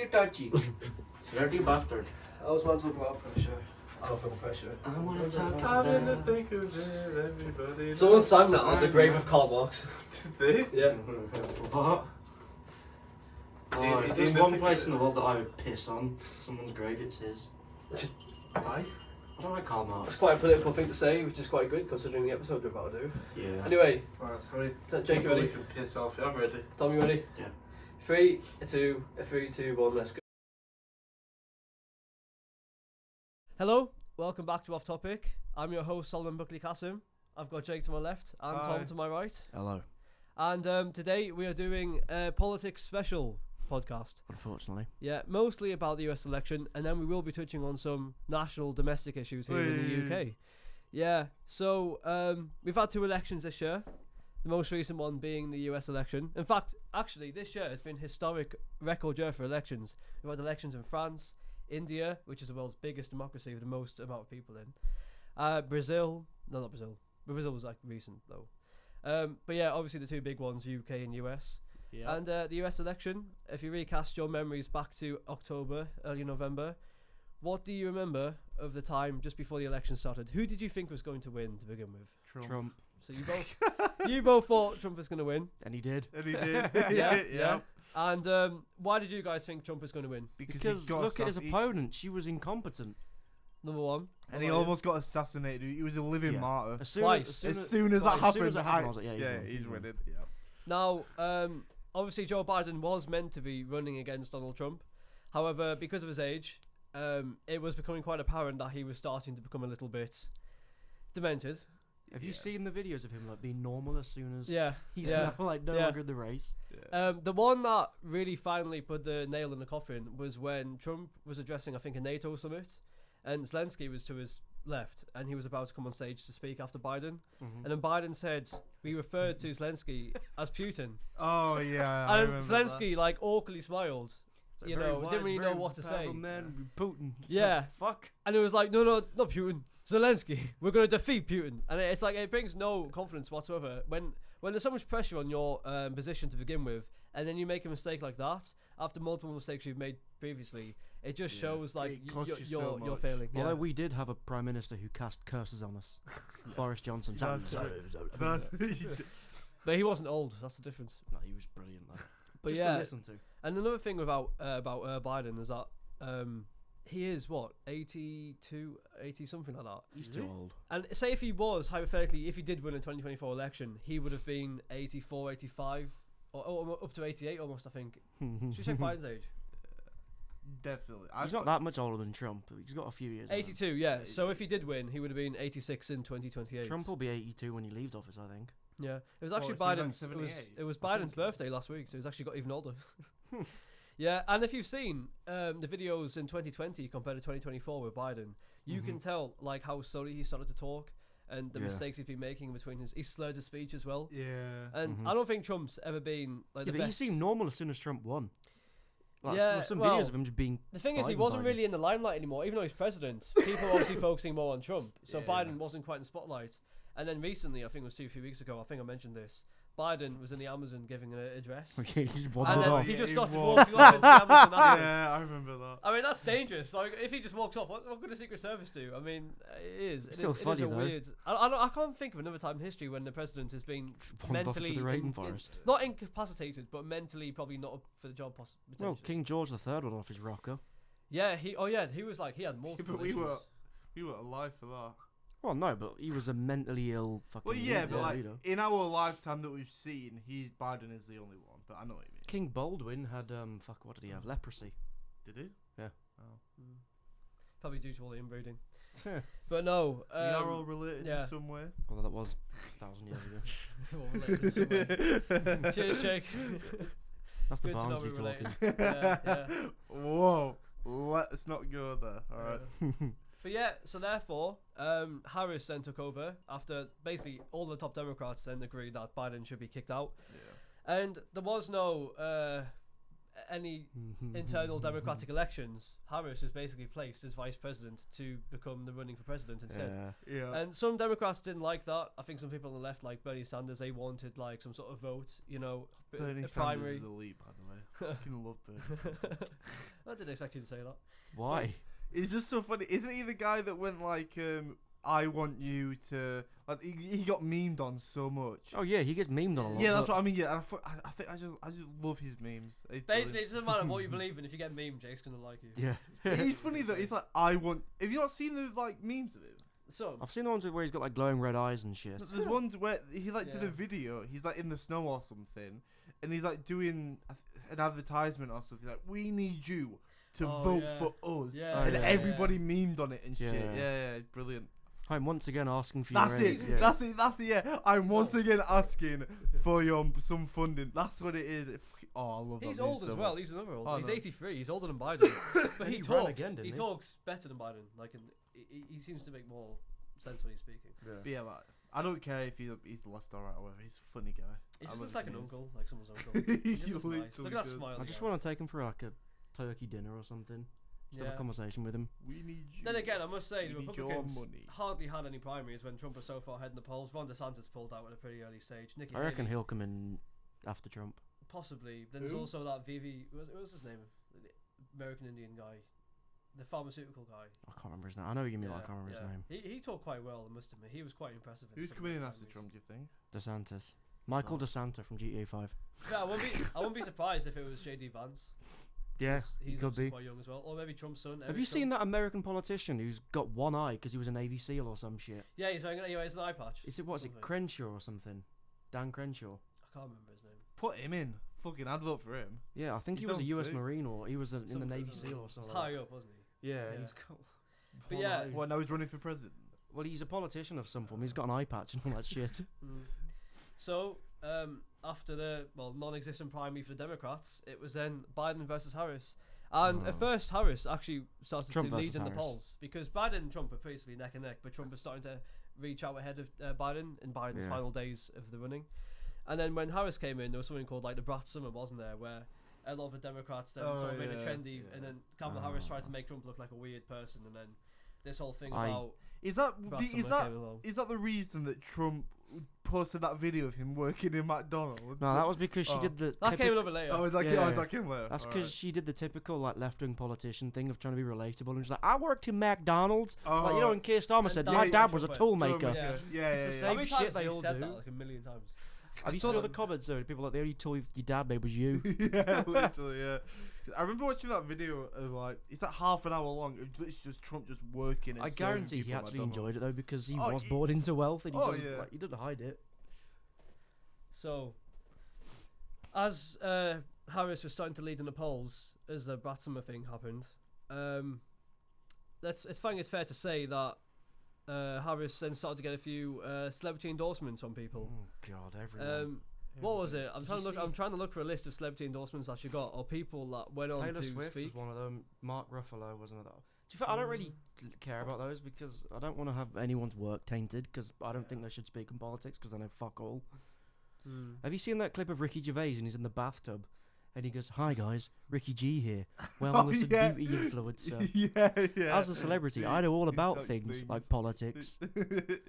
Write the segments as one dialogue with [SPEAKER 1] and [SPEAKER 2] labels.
[SPEAKER 1] touchy. Sweaty bastard.
[SPEAKER 2] I was once without pressure. I don't feel pressure.
[SPEAKER 1] I wanna talk
[SPEAKER 3] I'm in the
[SPEAKER 1] about.
[SPEAKER 3] thick of it, everybody.
[SPEAKER 2] Someone sang that on the grave of Karl Marx.
[SPEAKER 3] Did they?
[SPEAKER 2] Yeah.
[SPEAKER 1] What? Oh,
[SPEAKER 3] Is
[SPEAKER 1] if
[SPEAKER 3] he
[SPEAKER 1] there's
[SPEAKER 3] in the
[SPEAKER 1] one
[SPEAKER 3] thick
[SPEAKER 1] place
[SPEAKER 3] of
[SPEAKER 1] in the world that I would piss on someone's grave, it's his.
[SPEAKER 3] Why?
[SPEAKER 1] I don't like Karl
[SPEAKER 2] It's
[SPEAKER 1] Marx.
[SPEAKER 2] quite a political thing to say, which is quite good considering the episode we're about to do.
[SPEAKER 1] Yeah.
[SPEAKER 2] Anyway,
[SPEAKER 3] Alright, sorry.
[SPEAKER 2] Jake, you ready?
[SPEAKER 3] can piss off. I'm ready.
[SPEAKER 2] Tom, you ready?
[SPEAKER 1] Yeah.
[SPEAKER 2] 3, 2, 1, let's go. Hello, welcome back to Off Topic. I'm your host, Solomon Buckley Kassim. I've got Jake to my left and
[SPEAKER 3] Hi.
[SPEAKER 2] Tom to my right.
[SPEAKER 4] Hello.
[SPEAKER 2] And today we are doing a politics special podcast.
[SPEAKER 4] Unfortunately.
[SPEAKER 2] Yeah, mostly about the US election, and then we will be touching on some national domestic issues here in the UK. Yeah, so we've had 2 elections this year. The most recent one being the US election. In fact, actually, this year has been historic record year for elections. We've had elections in France, India, which is the world's biggest democracy with the most amount of people in. Brazil. No, not Brazil. Brazil was like recent though. But yeah, obviously the 2 big ones, UK and US.
[SPEAKER 4] Yeah.
[SPEAKER 2] And the US election, if you recast your memories back to October, early November, what do you remember of the time just before the election started? Who did you think was going to win to begin with?
[SPEAKER 4] Trump.
[SPEAKER 2] So you both thought Trump was going to win.
[SPEAKER 4] And he did.
[SPEAKER 3] And he did.
[SPEAKER 2] Yeah. And why did you guys think Trump was going to win?
[SPEAKER 4] Because look at his opponent. She was incompetent.
[SPEAKER 2] Number 1.
[SPEAKER 3] And he almost got assassinated. He was a living martyr.
[SPEAKER 4] As soon
[SPEAKER 2] Twice.
[SPEAKER 3] As soon as that happened,
[SPEAKER 4] I was like, yeah,
[SPEAKER 3] he's winning. Yeah.
[SPEAKER 2] Now, obviously Joe Biden was meant to be running against Donald Trump. However, because of his age, it was becoming quite apparent that he was starting to become a little bit demented.
[SPEAKER 4] Have you seen the videos of him like being normal as soon as he's
[SPEAKER 2] yeah.
[SPEAKER 4] now like no longer in the race?
[SPEAKER 2] The one that really finally put the nail in the coffin was when Trump was addressing, I think, a NATO summit, and Zelensky was to his left, and he was about to come on stage to speak after Biden, and then Biden said we referred to Zelensky as Putin.
[SPEAKER 3] Oh yeah.
[SPEAKER 2] And Zelensky like awkwardly smiled.
[SPEAKER 4] Like,
[SPEAKER 2] you know, didn't really know what to say.
[SPEAKER 4] Man, Putin. It's
[SPEAKER 2] Yeah.
[SPEAKER 4] like, fuck.
[SPEAKER 2] And it was like, no, not Putin. Zelensky. We're going to defeat Putin. And it's like, it brings no confidence whatsoever. When there's so much pressure on your position to begin with, and then you make a mistake like that, after multiple mistakes you've made previously, it just shows like you're failing. Yeah.
[SPEAKER 4] Although we did have a prime minister who cast curses on us. Boris Johnson.
[SPEAKER 2] But he wasn't old. That's the difference.
[SPEAKER 4] No, he was brilliant. Like.
[SPEAKER 2] But
[SPEAKER 4] just
[SPEAKER 2] yeah,
[SPEAKER 4] to listen to.
[SPEAKER 2] and another thing about Biden is that he is what 82, 80 something like that.
[SPEAKER 4] He's too old.
[SPEAKER 2] And say if he was hypothetically, if he did win a 2024 election, he would have been 84, 85, or up to 88 almost. I think. Should we check Biden's age?
[SPEAKER 3] Definitely.
[SPEAKER 4] He's not that much older than Trump. He's got a few years.
[SPEAKER 2] 82, yeah. So if he did win, he would have been 86 in 2028.
[SPEAKER 4] Trump will be 82 when he leaves office, I think.
[SPEAKER 2] Yeah, it was actually
[SPEAKER 3] so he's like
[SPEAKER 2] Biden's.
[SPEAKER 3] 78,
[SPEAKER 2] it was Biden's birthday last week, so he's actually got even older. Yeah, and if you've seen the videos in 2020 compared to 2024 with Biden, you can tell like how slowly he started to talk and the mistakes he's been making between he slurred his speech as well.
[SPEAKER 3] Yeah.
[SPEAKER 2] And I don't think Trump's ever been like the
[SPEAKER 4] but
[SPEAKER 2] best.
[SPEAKER 4] he seemed normal as soon as Trump won. Like,
[SPEAKER 2] Yeah,
[SPEAKER 4] there's some
[SPEAKER 2] well,
[SPEAKER 4] videos of him just being.
[SPEAKER 2] The thing is, he wasn't really in the limelight anymore, even though he's president. People are obviously focusing more on Trump, so Biden wasn't quite in the spotlight. And then recently, I think it was 2-3 weeks ago, I think I mentioned this, Biden was in the Amazon giving an address.
[SPEAKER 4] Okay, he just
[SPEAKER 2] And
[SPEAKER 4] wandered
[SPEAKER 2] then
[SPEAKER 4] off.
[SPEAKER 2] he just
[SPEAKER 3] he
[SPEAKER 2] started
[SPEAKER 3] walked
[SPEAKER 2] walking off into the Amazon afterwards.
[SPEAKER 3] Yeah, I remember that.
[SPEAKER 2] I mean, that's dangerous. Like, if he just walks off, what could the Secret Service do? I mean, it is. It
[SPEAKER 4] Still
[SPEAKER 2] is
[SPEAKER 4] funny,
[SPEAKER 2] a
[SPEAKER 4] though.
[SPEAKER 2] weird. I can't think of another time in history when the president has been
[SPEAKER 4] Wandered off
[SPEAKER 2] mentally
[SPEAKER 4] into the rainforest.
[SPEAKER 2] not incapacitated, but mentally probably not up for the job.
[SPEAKER 4] Well,
[SPEAKER 2] Potentially.
[SPEAKER 4] King George III went off his rocker.
[SPEAKER 2] Yeah, he was like he had multiple.
[SPEAKER 3] But we
[SPEAKER 2] issues.
[SPEAKER 3] were alive for that.
[SPEAKER 4] Well, no, but he was a mentally ill fucking.
[SPEAKER 3] Well, yeah, but like
[SPEAKER 4] leader.
[SPEAKER 3] in our lifetime that we've seen, Biden is the only one. But I know what you mean.
[SPEAKER 4] King Baldwin had what did he have? Leprosy.
[SPEAKER 3] Did he?
[SPEAKER 4] Yeah.
[SPEAKER 3] Oh.
[SPEAKER 2] Probably due to all the inbreeding. But no,
[SPEAKER 3] We are all related in some way.
[SPEAKER 4] Well, that was 1,000 years ago.
[SPEAKER 2] all related in some way. Cheers, Jake.
[SPEAKER 4] That's the
[SPEAKER 2] Good to know
[SPEAKER 4] Barnsley
[SPEAKER 2] we're
[SPEAKER 4] talking.
[SPEAKER 2] related. Yeah.
[SPEAKER 3] Whoa. Let's not go there. All right.
[SPEAKER 2] But yeah, so therefore, Harris then took over after basically all the top Democrats then agreed that Biden should be kicked out.
[SPEAKER 3] Yeah.
[SPEAKER 2] And there was no any internal Democratic elections. Harris was basically placed as vice president to become the running for president instead.
[SPEAKER 3] Yeah.
[SPEAKER 2] And some Democrats didn't like that. I think some people on the left, like Bernie Sanders, they wanted like some sort of vote, you know,
[SPEAKER 3] Bernie
[SPEAKER 2] a
[SPEAKER 3] Sanders
[SPEAKER 2] primary.
[SPEAKER 3] is elite, by the way. fucking love Bernie.
[SPEAKER 2] I didn't expect you to say that.
[SPEAKER 4] Why?
[SPEAKER 3] It's just so funny. Isn't he the guy that went like, I want you to... Like, he got memed on so much.
[SPEAKER 4] Oh yeah, he gets memed on a lot.
[SPEAKER 3] Yeah, that's what I mean. Yeah, I think I just love his memes. It's
[SPEAKER 2] Basically, it doesn't matter what you believe in. If you get meme, Jake's gonna like you.
[SPEAKER 4] Yeah.
[SPEAKER 3] brilliant. He's funny though. He's like, I want... Have you not seen the like memes of him?
[SPEAKER 2] So
[SPEAKER 4] I've seen the ones where he's got like glowing red eyes and shit.
[SPEAKER 3] There's ones where he like did
[SPEAKER 2] Yeah.
[SPEAKER 3] a video. He's like in the snow or something, and he's like doing an advertisement or something. Like, we need you to
[SPEAKER 2] Oh,
[SPEAKER 3] vote
[SPEAKER 2] yeah.
[SPEAKER 3] for us,
[SPEAKER 2] Yeah,
[SPEAKER 3] and
[SPEAKER 4] yeah,
[SPEAKER 3] everybody memed on it and shit.
[SPEAKER 4] Yeah.
[SPEAKER 3] Yeah, it's brilliant.
[SPEAKER 4] I'm once again asking for
[SPEAKER 3] That's
[SPEAKER 4] your
[SPEAKER 3] it.
[SPEAKER 4] aid. Yeah.
[SPEAKER 3] That's it. Yeah, I'm once
[SPEAKER 2] So-
[SPEAKER 3] again asking for your some funding. That's what it is. Oh, I love that.
[SPEAKER 2] he's
[SPEAKER 3] meme
[SPEAKER 2] old
[SPEAKER 3] so
[SPEAKER 2] as well.
[SPEAKER 3] much.
[SPEAKER 2] He's another old.
[SPEAKER 3] Oh,
[SPEAKER 2] He's
[SPEAKER 3] no.
[SPEAKER 2] 83. He's older than Biden, but he
[SPEAKER 4] He ran
[SPEAKER 2] talks.
[SPEAKER 4] again, didn't
[SPEAKER 2] he
[SPEAKER 4] he?
[SPEAKER 2] talks better than Biden. Like, he seems to make more sense when he's speaking.
[SPEAKER 3] But yeah, like, I don't care if he's left or right or whatever. He's a funny guy.
[SPEAKER 2] He
[SPEAKER 3] I
[SPEAKER 2] just
[SPEAKER 3] love
[SPEAKER 2] looks like
[SPEAKER 3] his
[SPEAKER 2] an
[SPEAKER 3] memes.
[SPEAKER 2] uncle, like someone's uncle. He just looks nice. Look
[SPEAKER 3] literally
[SPEAKER 2] at that
[SPEAKER 3] does.
[SPEAKER 2] smile.
[SPEAKER 4] I just want to take him for like a turkey dinner or something. Just have
[SPEAKER 2] Yeah.
[SPEAKER 4] a conversation with him.
[SPEAKER 3] We need you.
[SPEAKER 2] Then again, I must say the
[SPEAKER 3] We need your
[SPEAKER 2] Republicans
[SPEAKER 3] money.
[SPEAKER 2] hardly had any primaries when Trump was so far ahead in the polls. Ron DeSantis pulled out at a pretty early stage. Nikki
[SPEAKER 4] I reckon
[SPEAKER 2] Haley,
[SPEAKER 4] he'll come in after Trump.
[SPEAKER 2] possibly. Then there's
[SPEAKER 3] Who?
[SPEAKER 2] also that Vivi. What was his name? The American Indian guy, the pharmaceutical guy.
[SPEAKER 4] I can't remember his name. I know what you mean, but I
[SPEAKER 2] Yeah,
[SPEAKER 4] can't remember his name.
[SPEAKER 2] He talked quite well, I must admit. He was quite impressive.
[SPEAKER 3] Who's
[SPEAKER 2] some of
[SPEAKER 3] coming
[SPEAKER 2] the
[SPEAKER 3] in after
[SPEAKER 2] primaries.
[SPEAKER 3] Trump? Do you think?
[SPEAKER 4] DeSantis. Michael DeSanta from GTA 5.
[SPEAKER 2] Yeah, I wouldn't be surprised if it was JD Vance.
[SPEAKER 4] Yeah,
[SPEAKER 2] 'cause
[SPEAKER 4] he
[SPEAKER 2] he's
[SPEAKER 4] could
[SPEAKER 2] obviously
[SPEAKER 4] be.
[SPEAKER 2] quite young as well, or maybe Trump's son.
[SPEAKER 4] Have you seen that American politician who's got one eye because he was a Navy SEAL or some shit?
[SPEAKER 2] Yeah, he's wearing he wears an eye patch.
[SPEAKER 4] Is it what's it
[SPEAKER 2] Something.
[SPEAKER 4] Crenshaw or something? Dan Crenshaw.
[SPEAKER 2] I can't remember his name.
[SPEAKER 3] Put him in. Fucking, I'd vote for him.
[SPEAKER 4] Yeah, I think he
[SPEAKER 3] He
[SPEAKER 4] was a
[SPEAKER 3] sounds
[SPEAKER 4] U.S.
[SPEAKER 3] sick.
[SPEAKER 4] Marine or he was in the
[SPEAKER 2] Something,
[SPEAKER 4] Navy
[SPEAKER 2] something.
[SPEAKER 4] SEAL or
[SPEAKER 2] It's
[SPEAKER 4] something.
[SPEAKER 2] high up, wasn't he?
[SPEAKER 4] Yeah,
[SPEAKER 2] Yeah.
[SPEAKER 4] he's got.
[SPEAKER 2] But
[SPEAKER 4] one
[SPEAKER 2] yeah.
[SPEAKER 4] eye.
[SPEAKER 3] Well, now he's running for president.
[SPEAKER 4] Well, he's a politician of some form. He's got an eye patch and all that shit.
[SPEAKER 2] Mm. So, after the non-existent primary for the Democrats, it was then Biden versus Harris. And at
[SPEAKER 4] Oh.
[SPEAKER 2] first, Harris actually started
[SPEAKER 4] Trump
[SPEAKER 2] to lead
[SPEAKER 4] versus
[SPEAKER 2] in the
[SPEAKER 4] Harris.
[SPEAKER 2] polls because Biden and Trump are basically neck and neck, but Trump was starting to reach out ahead of Biden in Biden's
[SPEAKER 4] Yeah.
[SPEAKER 2] final days of the running. And then when Harris came in, there was something called like the Brat Summer, wasn't there, where a lot of the Democrats then
[SPEAKER 3] Oh,
[SPEAKER 2] sort of made it
[SPEAKER 3] yeah,
[SPEAKER 2] trendy,
[SPEAKER 3] yeah.
[SPEAKER 2] and then Kamala Harris tried to
[SPEAKER 4] Oh.
[SPEAKER 2] make Trump look like a weird person, and then this whole thing
[SPEAKER 4] I-
[SPEAKER 2] about
[SPEAKER 3] Is that
[SPEAKER 2] Brat
[SPEAKER 3] the,
[SPEAKER 2] Summer came along.
[SPEAKER 3] is that the reason that Trump posted that video of him working in McDonald's?
[SPEAKER 4] No, that was because she
[SPEAKER 3] Oh.
[SPEAKER 4] did the.
[SPEAKER 2] That came a little bit later.
[SPEAKER 3] Oh, is that
[SPEAKER 4] Yeah.
[SPEAKER 3] that came later?
[SPEAKER 4] That's
[SPEAKER 3] Alright.
[SPEAKER 4] because she did the typical like left-wing politician thing of trying to be relatable, and she's like, "I worked in McDonald's." Like, you know, when Keir Starmer
[SPEAKER 2] And
[SPEAKER 4] said,
[SPEAKER 2] that's
[SPEAKER 4] "My
[SPEAKER 2] why
[SPEAKER 4] dad was a
[SPEAKER 2] Trump went.
[SPEAKER 4] toolmaker."
[SPEAKER 2] Yeah.
[SPEAKER 3] Yeah,
[SPEAKER 4] It's the
[SPEAKER 3] yeah,
[SPEAKER 4] same
[SPEAKER 3] yeah.
[SPEAKER 2] How many
[SPEAKER 4] shit
[SPEAKER 2] times
[SPEAKER 4] they
[SPEAKER 2] has he
[SPEAKER 4] all
[SPEAKER 2] said
[SPEAKER 4] do.
[SPEAKER 2] that? Like a million times.
[SPEAKER 4] Have you
[SPEAKER 3] saw
[SPEAKER 4] seen all
[SPEAKER 3] that-
[SPEAKER 4] the comments though? People like the only tool your dad made was you.
[SPEAKER 3] Yeah, literally, yeah. I remember watching that video of like, it's like half an hour long. It's literally just Trump just working.
[SPEAKER 4] I guarantee he actually enjoyed it though because he
[SPEAKER 3] Oh,
[SPEAKER 4] was
[SPEAKER 3] he-
[SPEAKER 4] born into wealth and he
[SPEAKER 3] Oh,
[SPEAKER 4] doesn't,
[SPEAKER 3] yeah.
[SPEAKER 4] like, he didn't hide it.
[SPEAKER 2] So, as Harris was starting to lead in the polls, as the Bratzimer thing happened, I think it's fair to say that Harris then started to get a few celebrity endorsements on people.
[SPEAKER 4] Oh God, everyone.
[SPEAKER 2] What was it? I'm
[SPEAKER 4] Did
[SPEAKER 2] trying
[SPEAKER 4] you
[SPEAKER 2] to look.
[SPEAKER 4] see-
[SPEAKER 2] I'm trying to look for a list of celebrity endorsements that she got, or people that went on
[SPEAKER 4] Taylor
[SPEAKER 2] to
[SPEAKER 4] Swift
[SPEAKER 2] speak.
[SPEAKER 4] was one of them. Mark Ruffalo was another. To be fair, I don't really care about those because I don't want to have anyone's work tainted because I don't think they should speak in politics because they know fuck all.
[SPEAKER 2] Hmm.
[SPEAKER 4] Have you seen that clip of Ricky Gervais and he's in the bathtub and he goes, "Hi guys, Ricky G here. Well, I'm a
[SPEAKER 3] yeah.
[SPEAKER 4] beauty influencer."
[SPEAKER 3] Yeah, yeah.
[SPEAKER 4] As a celebrity, I know all about
[SPEAKER 3] Such
[SPEAKER 4] things like
[SPEAKER 3] things.
[SPEAKER 4] politics.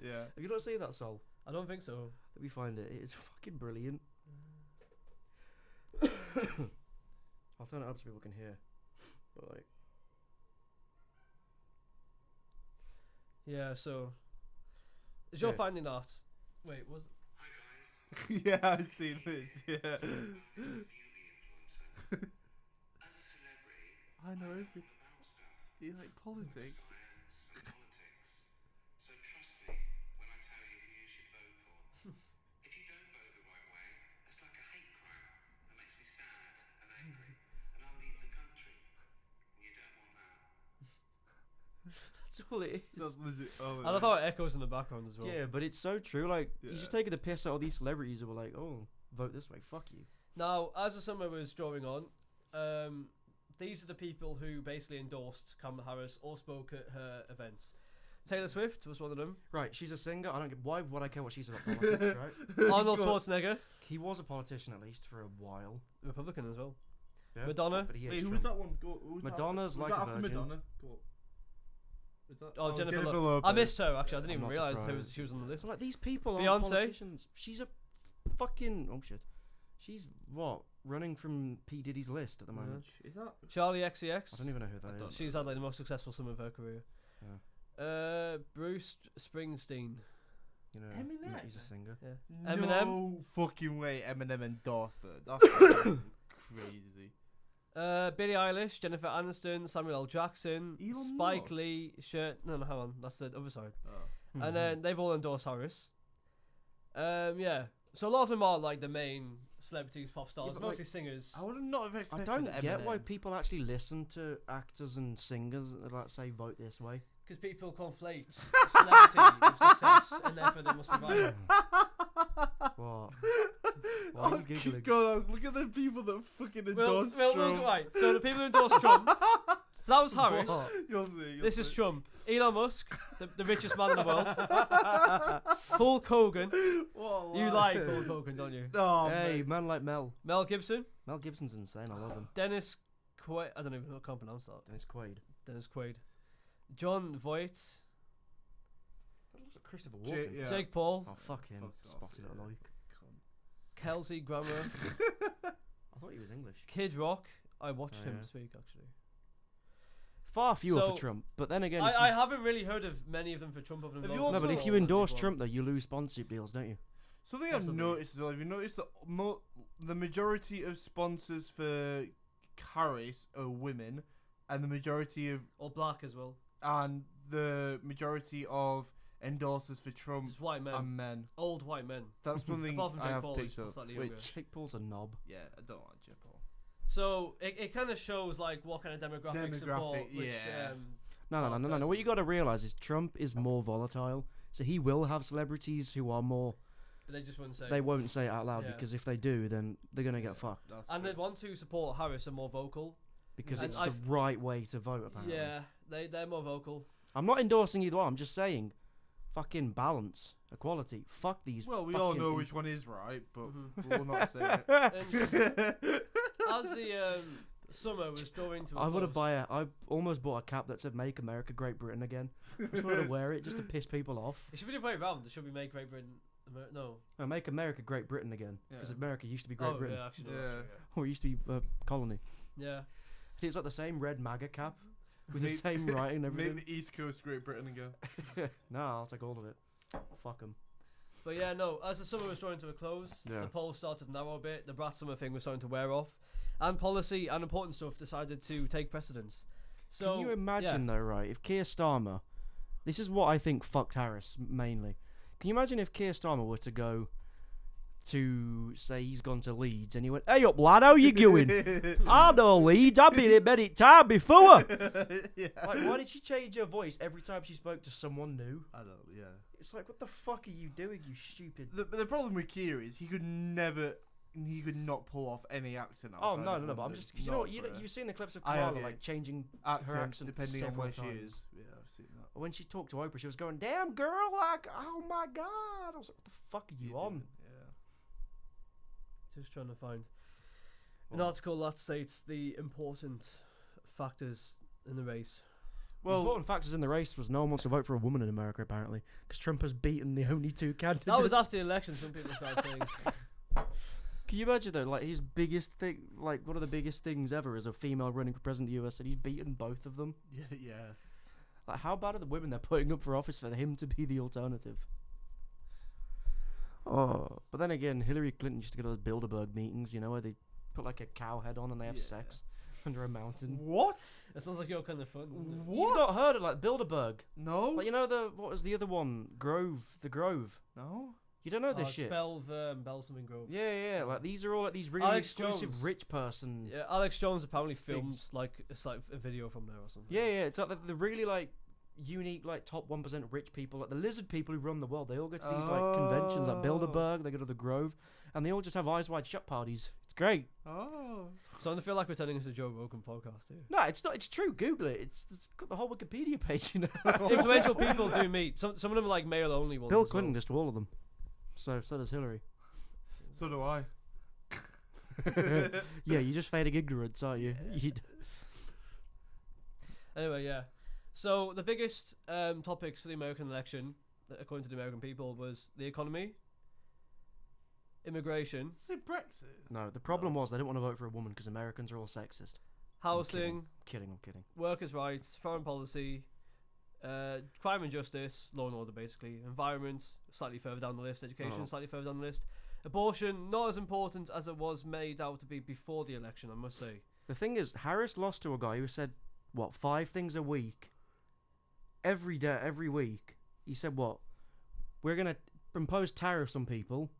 [SPEAKER 3] Yeah.
[SPEAKER 4] Have you not seen that, Sol?
[SPEAKER 2] I don't think so.
[SPEAKER 4] Let me find it. It's fucking brilliant. I'll turn it up so people can hear. But like,
[SPEAKER 2] Yeah. So, as you're
[SPEAKER 3] Yeah.
[SPEAKER 2] finding that, wait, was
[SPEAKER 3] Yeah, I've seen this. Yeah. I know everything. You like politics?
[SPEAKER 5] So trust me when I tell you who you should vote for. If you don't vote the right way, it's like a hate crime that makes me sad and angry, and I'll leave the country. You don't want that.
[SPEAKER 4] that's all it is.
[SPEAKER 3] That's legit. Oh,
[SPEAKER 2] I love how it echoes in the background as well.
[SPEAKER 4] Yeah, but it's so true. Like, he's just
[SPEAKER 3] Yeah.
[SPEAKER 4] taking the piss out of these celebrities who were like, "Oh, vote this way, fuck you."
[SPEAKER 2] Now, as the summer was drawing on, these are the people who basically endorsed Kamala Harris or spoke at her events. Taylor Swift was one of them.
[SPEAKER 4] Right, she's a singer. I don't get why would I care what she says about politics, right?
[SPEAKER 2] Arnold
[SPEAKER 3] God.
[SPEAKER 2] Schwarzenegger,
[SPEAKER 4] He was a politician at least for a while.
[SPEAKER 2] Republican as well.
[SPEAKER 4] Yeah.
[SPEAKER 2] Madonna.
[SPEAKER 4] But he
[SPEAKER 3] Wait,
[SPEAKER 4] hates
[SPEAKER 3] who was
[SPEAKER 4] Trump.
[SPEAKER 3] that one? Who was that
[SPEAKER 4] Madonna's
[SPEAKER 3] after?
[SPEAKER 4] like
[SPEAKER 3] Was
[SPEAKER 4] a
[SPEAKER 3] that after
[SPEAKER 4] virgin.
[SPEAKER 3] Madonna? Go on. Was that?
[SPEAKER 2] Oh, Jennifer
[SPEAKER 3] Jennifer
[SPEAKER 2] Lopez. I
[SPEAKER 3] Lopez.
[SPEAKER 2] missed her actually. I didn't
[SPEAKER 4] I'm
[SPEAKER 2] even
[SPEAKER 4] not
[SPEAKER 2] realize
[SPEAKER 4] surprised.
[SPEAKER 2] she was on the list.
[SPEAKER 4] So like these people aren't
[SPEAKER 2] Beyonce.
[SPEAKER 4] politicians. She's a fucking she's what running from P Diddy's list at the moment.
[SPEAKER 3] Is that?
[SPEAKER 2] Charlie XCX.
[SPEAKER 4] I don't even know who
[SPEAKER 3] I
[SPEAKER 4] that
[SPEAKER 3] don't
[SPEAKER 4] is.
[SPEAKER 2] She's had like the most successful summer of her career.
[SPEAKER 4] Yeah.
[SPEAKER 2] Bruce Springsteen.
[SPEAKER 4] You know,
[SPEAKER 3] Eminem?
[SPEAKER 4] he's a singer.
[SPEAKER 2] Yeah.
[SPEAKER 3] No
[SPEAKER 2] Eminem.
[SPEAKER 3] fucking way Eminem endorsed her. That's crazy.
[SPEAKER 2] Billie Eilish, Jennifer Aniston, Samuel L. Jackson,
[SPEAKER 3] Elon
[SPEAKER 2] Spike
[SPEAKER 3] Musk?
[SPEAKER 2] Lee. No, hang on. That's the other side.
[SPEAKER 3] Oh.
[SPEAKER 2] And then they've all endorsed Harris. Yeah. So a lot of them are like the main celebrities, pop stars,
[SPEAKER 4] but,
[SPEAKER 2] mostly singers.
[SPEAKER 3] I would not have
[SPEAKER 4] I
[SPEAKER 3] expected
[SPEAKER 4] don't get why
[SPEAKER 3] Eminem.
[SPEAKER 4] people actually listen to actors and singers that like say vote this way.
[SPEAKER 2] Because people conflate celebrity with success, and therefore they must be right.
[SPEAKER 4] What? Why are you
[SPEAKER 3] Just
[SPEAKER 4] giggling?
[SPEAKER 3] go on, look at the people that fucking
[SPEAKER 2] Well,
[SPEAKER 3] endorse Trump.
[SPEAKER 2] right. So the people who endorse Trump. So that was Harris.
[SPEAKER 4] What?
[SPEAKER 3] You'll see.
[SPEAKER 2] This is Trump. Elon Musk, the richest man in the world. Hulk Hogan. You like Hulk Hogan, don't you?
[SPEAKER 3] Oh,
[SPEAKER 4] Hey,
[SPEAKER 3] man.
[SPEAKER 4] man like Mel.
[SPEAKER 2] Mel Gibson.
[SPEAKER 4] Mel Gibson's insane. I love him.
[SPEAKER 2] Dennis Quaid. I don't even know how to pronounce that.
[SPEAKER 4] Dennis Quaid.
[SPEAKER 2] Dennis Quaid. John Voight.
[SPEAKER 4] That looks like Christopher
[SPEAKER 3] J-
[SPEAKER 4] Walken.
[SPEAKER 3] yeah.
[SPEAKER 2] Jake Paul.
[SPEAKER 4] Oh, fuck him.
[SPEAKER 3] Fuck off,
[SPEAKER 4] Spotted it
[SPEAKER 3] yeah.
[SPEAKER 4] like.
[SPEAKER 2] Kelsey Grammer.
[SPEAKER 4] I thought he was English.
[SPEAKER 2] Kid Rock. I watched
[SPEAKER 4] Oh,
[SPEAKER 2] him
[SPEAKER 4] yeah.
[SPEAKER 2] speak actually.
[SPEAKER 4] Far fewer
[SPEAKER 2] So,
[SPEAKER 4] for Trump. But then again,
[SPEAKER 2] I haven't really heard of many of them for Trump. Other than
[SPEAKER 3] Have you
[SPEAKER 2] Logan
[SPEAKER 3] also-
[SPEAKER 4] no, but if
[SPEAKER 2] Paul
[SPEAKER 4] you
[SPEAKER 2] and
[SPEAKER 4] endorse
[SPEAKER 2] people.
[SPEAKER 4] Trump, though, you lose sponsorship deals, don't you?
[SPEAKER 3] Something I've
[SPEAKER 2] Possibly.
[SPEAKER 3] noticed as well. Have you noticed that the majority of sponsors for Harris are women, and the majority of
[SPEAKER 2] Or black as well.
[SPEAKER 3] the majority of endorsers for Trump
[SPEAKER 2] Just white men.
[SPEAKER 3] are men.
[SPEAKER 2] Old white men.
[SPEAKER 3] That's one thing
[SPEAKER 2] Apart from
[SPEAKER 3] I
[SPEAKER 2] Jake
[SPEAKER 3] have
[SPEAKER 2] Paul,
[SPEAKER 3] picked
[SPEAKER 2] who's
[SPEAKER 3] up.
[SPEAKER 2] slightly
[SPEAKER 3] Wait,
[SPEAKER 2] younger.
[SPEAKER 4] Jake Paul's a knob.
[SPEAKER 3] yeah, I don't like Jake Paul.
[SPEAKER 2] So it kind of shows like what kind of demographic support.
[SPEAKER 3] Demographic,
[SPEAKER 2] Which,
[SPEAKER 3] yeah.
[SPEAKER 4] No. What you got to realize is Trump is more volatile, so he will have celebrities who are more.
[SPEAKER 2] but they just wouldn't say.
[SPEAKER 4] They won't say it out loud
[SPEAKER 2] Yeah.
[SPEAKER 4] because if they do, then they're gonna get fucked.
[SPEAKER 3] That's
[SPEAKER 2] And
[SPEAKER 3] true.
[SPEAKER 2] the ones who support Harris are more vocal.
[SPEAKER 4] Because
[SPEAKER 2] And
[SPEAKER 4] it's the
[SPEAKER 2] I've-
[SPEAKER 4] right way to vote. Apparently.
[SPEAKER 2] Yeah, they're more vocal.
[SPEAKER 4] I'm not endorsing either one. I'm just saying, fucking balance, equality. Fuck these.
[SPEAKER 3] Well, we all
[SPEAKER 4] fucking
[SPEAKER 3] know
[SPEAKER 4] peop-
[SPEAKER 3] which one is right, but
[SPEAKER 2] Mhm.
[SPEAKER 3] we'll not say it.
[SPEAKER 2] As the summer was drawing to a
[SPEAKER 4] I would have
[SPEAKER 2] close.
[SPEAKER 4] I almost bought a cap that said "Make America Great Britain Again." I just wanted to wear it just to piss people off.
[SPEAKER 2] It should be the way around. It should be make Great Britain. No.
[SPEAKER 4] No, make America Great Britain again, because
[SPEAKER 3] Yeah.
[SPEAKER 4] America used to be Great
[SPEAKER 2] Oh
[SPEAKER 4] Britain,
[SPEAKER 2] yeah, actually no, that's
[SPEAKER 3] Yeah.
[SPEAKER 2] true,
[SPEAKER 4] or it used to be a colony.
[SPEAKER 2] yeah.
[SPEAKER 4] It's like the same red MAGA cap with the
[SPEAKER 3] Make-
[SPEAKER 4] same writing and
[SPEAKER 3] Make
[SPEAKER 4] everything.
[SPEAKER 3] the East Coast Great Britain again.
[SPEAKER 4] No, I'll take all of it. Fuck them.
[SPEAKER 2] But yeah, no. As the summer was drawing to a close,
[SPEAKER 4] Yeah.
[SPEAKER 2] the polls started to narrow a bit. The brat summer thing was starting to wear off, and policy and important stuff decided to take precedence. So
[SPEAKER 4] Can you imagine though, right? If Keir Starmer, this is what I think fucked Harris mainly. Can you imagine if Keir Starmer were to go to say he's gone to Leeds and he went, "Hey up lad, how you going? I know Leeds, I've been in many time before."
[SPEAKER 3] Yeah.
[SPEAKER 4] Like, why did she change her voice every time she spoke to someone new?
[SPEAKER 3] I don't. Yeah.
[SPEAKER 4] It's like, what the fuck are you doing, you stupid?
[SPEAKER 3] The problem with Keir is he could not pull off any accent.
[SPEAKER 4] Oh
[SPEAKER 3] outside
[SPEAKER 4] no,
[SPEAKER 3] of
[SPEAKER 4] no, no! But I'm
[SPEAKER 3] London.
[SPEAKER 4] just, you know what?
[SPEAKER 3] Not
[SPEAKER 4] You've seen the clips of
[SPEAKER 3] I have,
[SPEAKER 4] Kamala
[SPEAKER 3] yeah.
[SPEAKER 4] like changing
[SPEAKER 3] accents
[SPEAKER 4] her accent
[SPEAKER 3] depending on
[SPEAKER 4] several
[SPEAKER 3] where she
[SPEAKER 4] times.
[SPEAKER 3] is. Yeah, I've seen that.
[SPEAKER 4] When she talked to Oprah, she was going, "Damn girl, like, oh my god!" I was like, "What the fuck are you on?"
[SPEAKER 3] doing?
[SPEAKER 2] just trying to find an
[SPEAKER 4] Well-
[SPEAKER 2] article that states the important factors in the race.
[SPEAKER 4] The
[SPEAKER 3] Well,
[SPEAKER 4] important factors in the race was no one wants to vote for a woman in America apparently, because Trump has beaten the only two candidates.
[SPEAKER 2] That was after the election. Some people started saying,
[SPEAKER 4] Can you imagine though, like his biggest thing, like one of the biggest things ever is a female running for president of the US, and he's beaten both of them.
[SPEAKER 3] yeah.
[SPEAKER 4] Like, how bad are the women they're putting up for office for him to be the alternative? Oh, but then again, Hillary Clinton used to go to those Bilderberg meetings, you know, where they put like a cow head on and they have
[SPEAKER 3] Yeah.
[SPEAKER 4] sex under a mountain.
[SPEAKER 3] What?
[SPEAKER 2] "It sounds like your kind of fun." Doesn't it?
[SPEAKER 3] What?
[SPEAKER 4] You've not heard of like Bilderberg?
[SPEAKER 3] No.
[SPEAKER 4] Like, you know what was the other one? The Grove.
[SPEAKER 3] No.
[SPEAKER 4] You don't know this
[SPEAKER 2] it's
[SPEAKER 4] shit?
[SPEAKER 2] Bell something Grove.
[SPEAKER 4] Yeah. Like these are all like these really
[SPEAKER 2] Alex
[SPEAKER 4] exclusive
[SPEAKER 2] Jones.
[SPEAKER 4] rich person.
[SPEAKER 2] Yeah, Alex Jones apparently filmed
[SPEAKER 3] Things.
[SPEAKER 2] like it's like a video from there or something.
[SPEAKER 4] Yeah. It's like the really like unique like top 1% rich people, like the lizard people who run the world. They all go to these like conventions like
[SPEAKER 3] Oh.
[SPEAKER 4] Bilderberg. They go to the Grove, and they all just have eyes wide shut parties. It's great.
[SPEAKER 3] Oh.
[SPEAKER 2] So I feel like we're turning into a Joe Rogan podcast here.
[SPEAKER 4] No, it's not. It's true. Google it. It's got the whole Wikipedia page. You know.
[SPEAKER 2] Influential people do meet. Some of them are like male only ones.
[SPEAKER 4] Bill
[SPEAKER 2] as well.
[SPEAKER 4] Clinton goes to all of them. So does Hillary.
[SPEAKER 3] So do I.
[SPEAKER 4] Yeah, you're just feigning ignorance, aren't you?
[SPEAKER 2] Anyway, yeah. So the biggest topics for the American election, according to the American people, was the economy, immigration,
[SPEAKER 3] Say Brexit.
[SPEAKER 4] No, the problem was they didn't want to vote for a woman because Americans are all sexist.
[SPEAKER 2] housing,
[SPEAKER 4] I'm kidding.
[SPEAKER 2] workers' rights, foreign policy, crime and justice, law and order basically, environment, slightly further down the list, education, slightly further down the list, abortion, not as important as it was made out to be before the election, I must say.
[SPEAKER 4] The thing is, Harris lost to a guy who said, what, 5 things a week? Every day, every week. He said, what? We're going to impose tariffs on people.